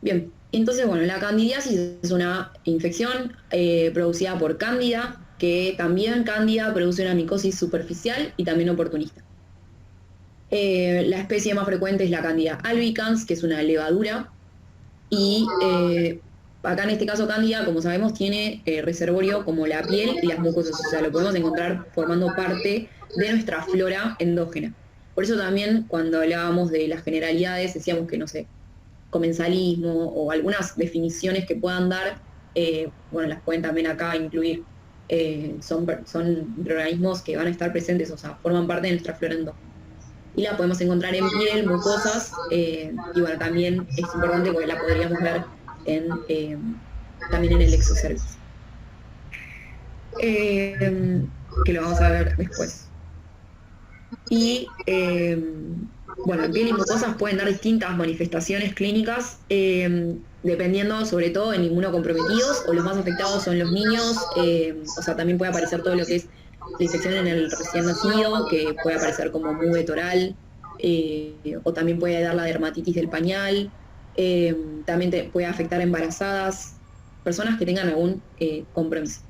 Bien, entonces bueno, la candidiasis es una infección producida por cándida, que también cándida produce una micosis superficial y también oportunista. La especie más frecuente es la cándida albicans, que es una levadura, y acá en este caso cándida, como sabemos, tiene reservorio como la piel y las mucosas, o sea, lo podemos encontrar formando parte de nuestra flora endógena. Por eso también cuando hablábamos de las generalidades decíamos que, no sé, comensalismo o algunas definiciones que puedan dar, bueno, las pueden también acá incluir. Son microorganismos que van a estar presentes, o sea, forman parte de nuestra flora endógena. Y la podemos encontrar en piel, mucosas, y bueno, también es importante porque la podríamos ver también en el exocervix. Que lo vamos a ver después. Y bueno, en piel y mucosas pueden dar distintas manifestaciones clínicas, dependiendo sobre todo en inmunocomprometidos, o los más afectados son los niños, o sea, también puede aparecer todo lo que es la infección en el recién nacido, que puede aparecer como mube oral, o también puede dar la dermatitis del pañal, también puede afectar a embarazadas, personas que tengan algún compromiso.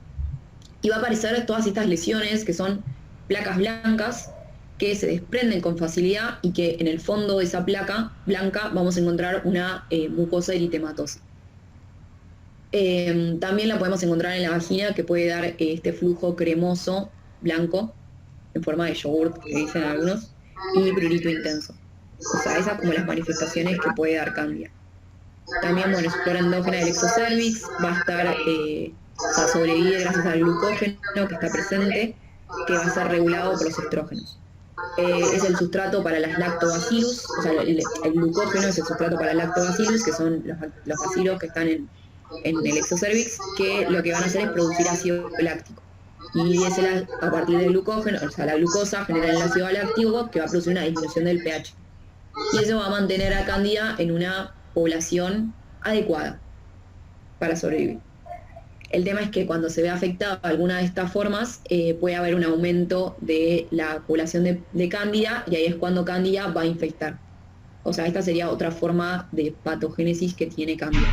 Y va a aparecer todas estas lesiones que son placas blancas, que se desprenden con facilidad y que en el fondo de esa placa blanca vamos a encontrar una mucosa eritematosa. También la podemos encontrar en la vagina, que puede dar este flujo cremoso blanco en forma de yogurt, que dicen algunos, y prurito intenso. O sea, esas como las manifestaciones que puede dar cándida. También, bueno, es flora endógena del exocervix, va a estar, o sea, sobrevive gracias al glucógeno que está presente, que va a ser regulado por los estrógenos. Es el sustrato para las lactobacillus, o sea, el glucógeno es el sustrato para lactobacillus, que son los bacilos que están en el exocervix, que lo que van a hacer es producir ácido láctico. Y es a partir del glucógeno, o sea, la glucosa genera el ácido láctico que va a producir una disminución del pH. Y eso va a mantener a cándida en una población adecuada para sobrevivir. El tema es que cuando se ve afectada alguna de estas formas, puede haber un aumento de la población de cándida, y ahí es cuando cándida va a infectar. O sea, esta sería otra forma de patogénesis que tiene cándida,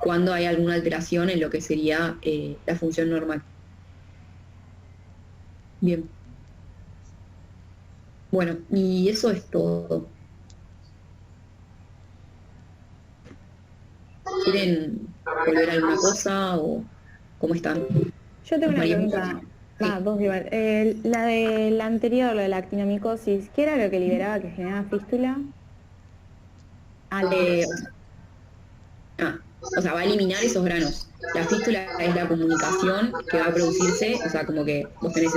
cuando hay alguna alteración en lo que sería la función normal. Bien. Bueno, y eso es todo. ¿Quieren volver a alguna cosa o cómo están? Yo tengo una María. pregunta. Dos igual. La de la anterior, la de la actinomicosis, ¿qué era lo que liberaba que generaba fístula? O sea, va a eliminar esos granos. La fístula es la comunicación que va a producirse, o sea, como que vos tenés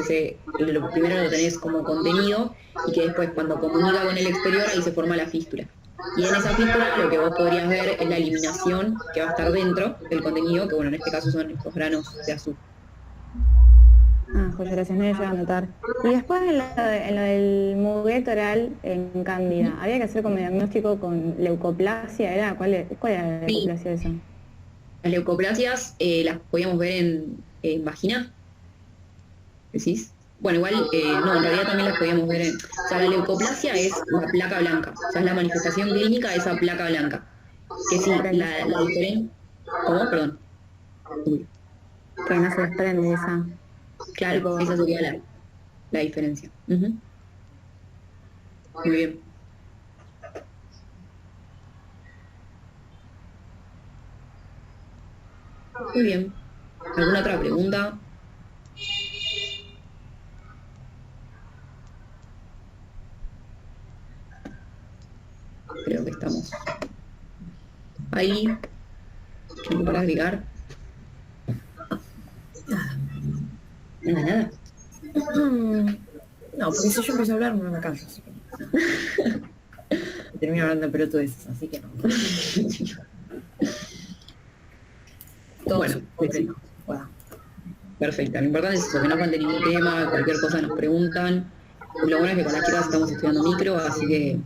lo primero lo tenés como contenido y que después cuando comunica con el exterior ahí se forma la fístula. Y en esa fístula lo que vos podrías ver es la eliminación que va a estar dentro del contenido, que bueno, en este caso son estos granos de azúcar. Joya, gracias, no voy a anotar. Y después en lo del muguet oral en cándida, había que hacer como diagnóstico con leucoplasia, ¿cuál era la leucoplasia esa? Las leucoplasias las podíamos ver en vagina, ¿decís? Bueno, igual, no, en realidad también las podíamos ver o sea, la leucoplasia es la placa blanca, o sea, es la manifestación clínica de esa placa blanca. Que sí, la diferencia... ¿Cómo? Perdón. Que no se desprende esa. Claro, esa sería la diferencia. Muy bien. Muy bien. ¿Alguna otra pregunta? Creo que estamos ahí. ¿Algo para agregar? Nada. No, porque si yo empiezo a hablar no me callo, así que termino hablando de pelotudeces, así que no. Todo Bueno, perfecto. Perfecto. Lo importante es eso, que no falte ningún tema, cualquier cosa nos preguntan. Lo bueno es que con las chicas estamos estudiando micro, así que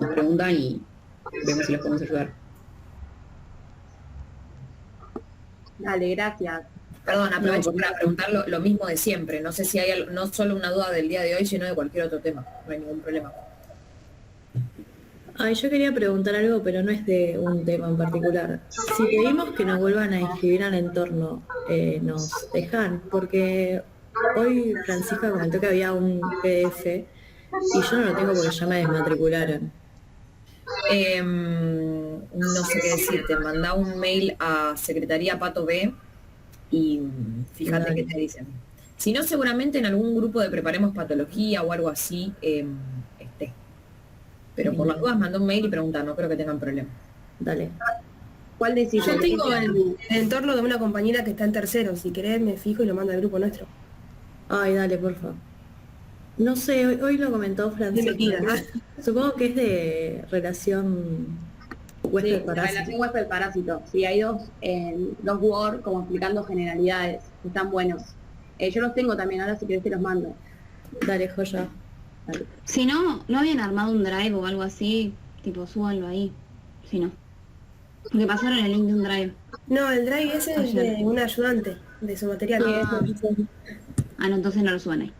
nos preguntan y vemos si les podemos ayudar. Dale, gracias. Perdón, aprovecho para preguntar lo mismo de siempre. No sé si hay no solo una duda del día de hoy, sino de cualquier otro tema. No hay ningún problema. Ay, yo quería preguntar algo, pero no es de un tema en particular. Si pedimos que nos vuelvan a inscribir al entorno, ¿nos dejan? Porque hoy Francisca comentó que había un PDF y yo no lo tengo porque ya me desmatricularon. No sé qué decirte. Mandá un mail a Secretaría Pato B y fíjate qué te dicen. Si no, seguramente en algún grupo de Preparemos Patología o algo así esté. Pero por las dudas mandó un mail y pregunta, no creo que tengan problema. Dale. ¿Cuál decís? Yo tengo el entorno de una compañera que está en tercero. Si querés me fijo y lo mando al grupo nuestro. Ay, dale, por favor. No sé, hoy lo comentó Francisco. Supongo que es de relación huésped-parásito. Relación huésped-parásito. Sí, hay dos Word como explicando generalidades. Están buenos. Yo los tengo también, ahora si querés te los mando. Dale, joya. Dale. Si no habían armado un drive o algo así, tipo, súbanlo ahí. Si no. Porque pasaron el link de un drive. No, el drive ese es de un ayudante de su material. No, entonces no lo suban ahí.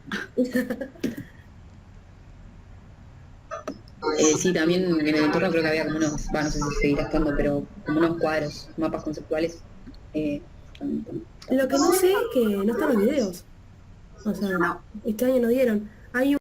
Sí, también en el entorno creo que había como unos, no sé si seguirá estando, pero como unos cuadros, mapas conceptuales. Lo que no sé es que no están los videos. O sea, este año no dieron. Hay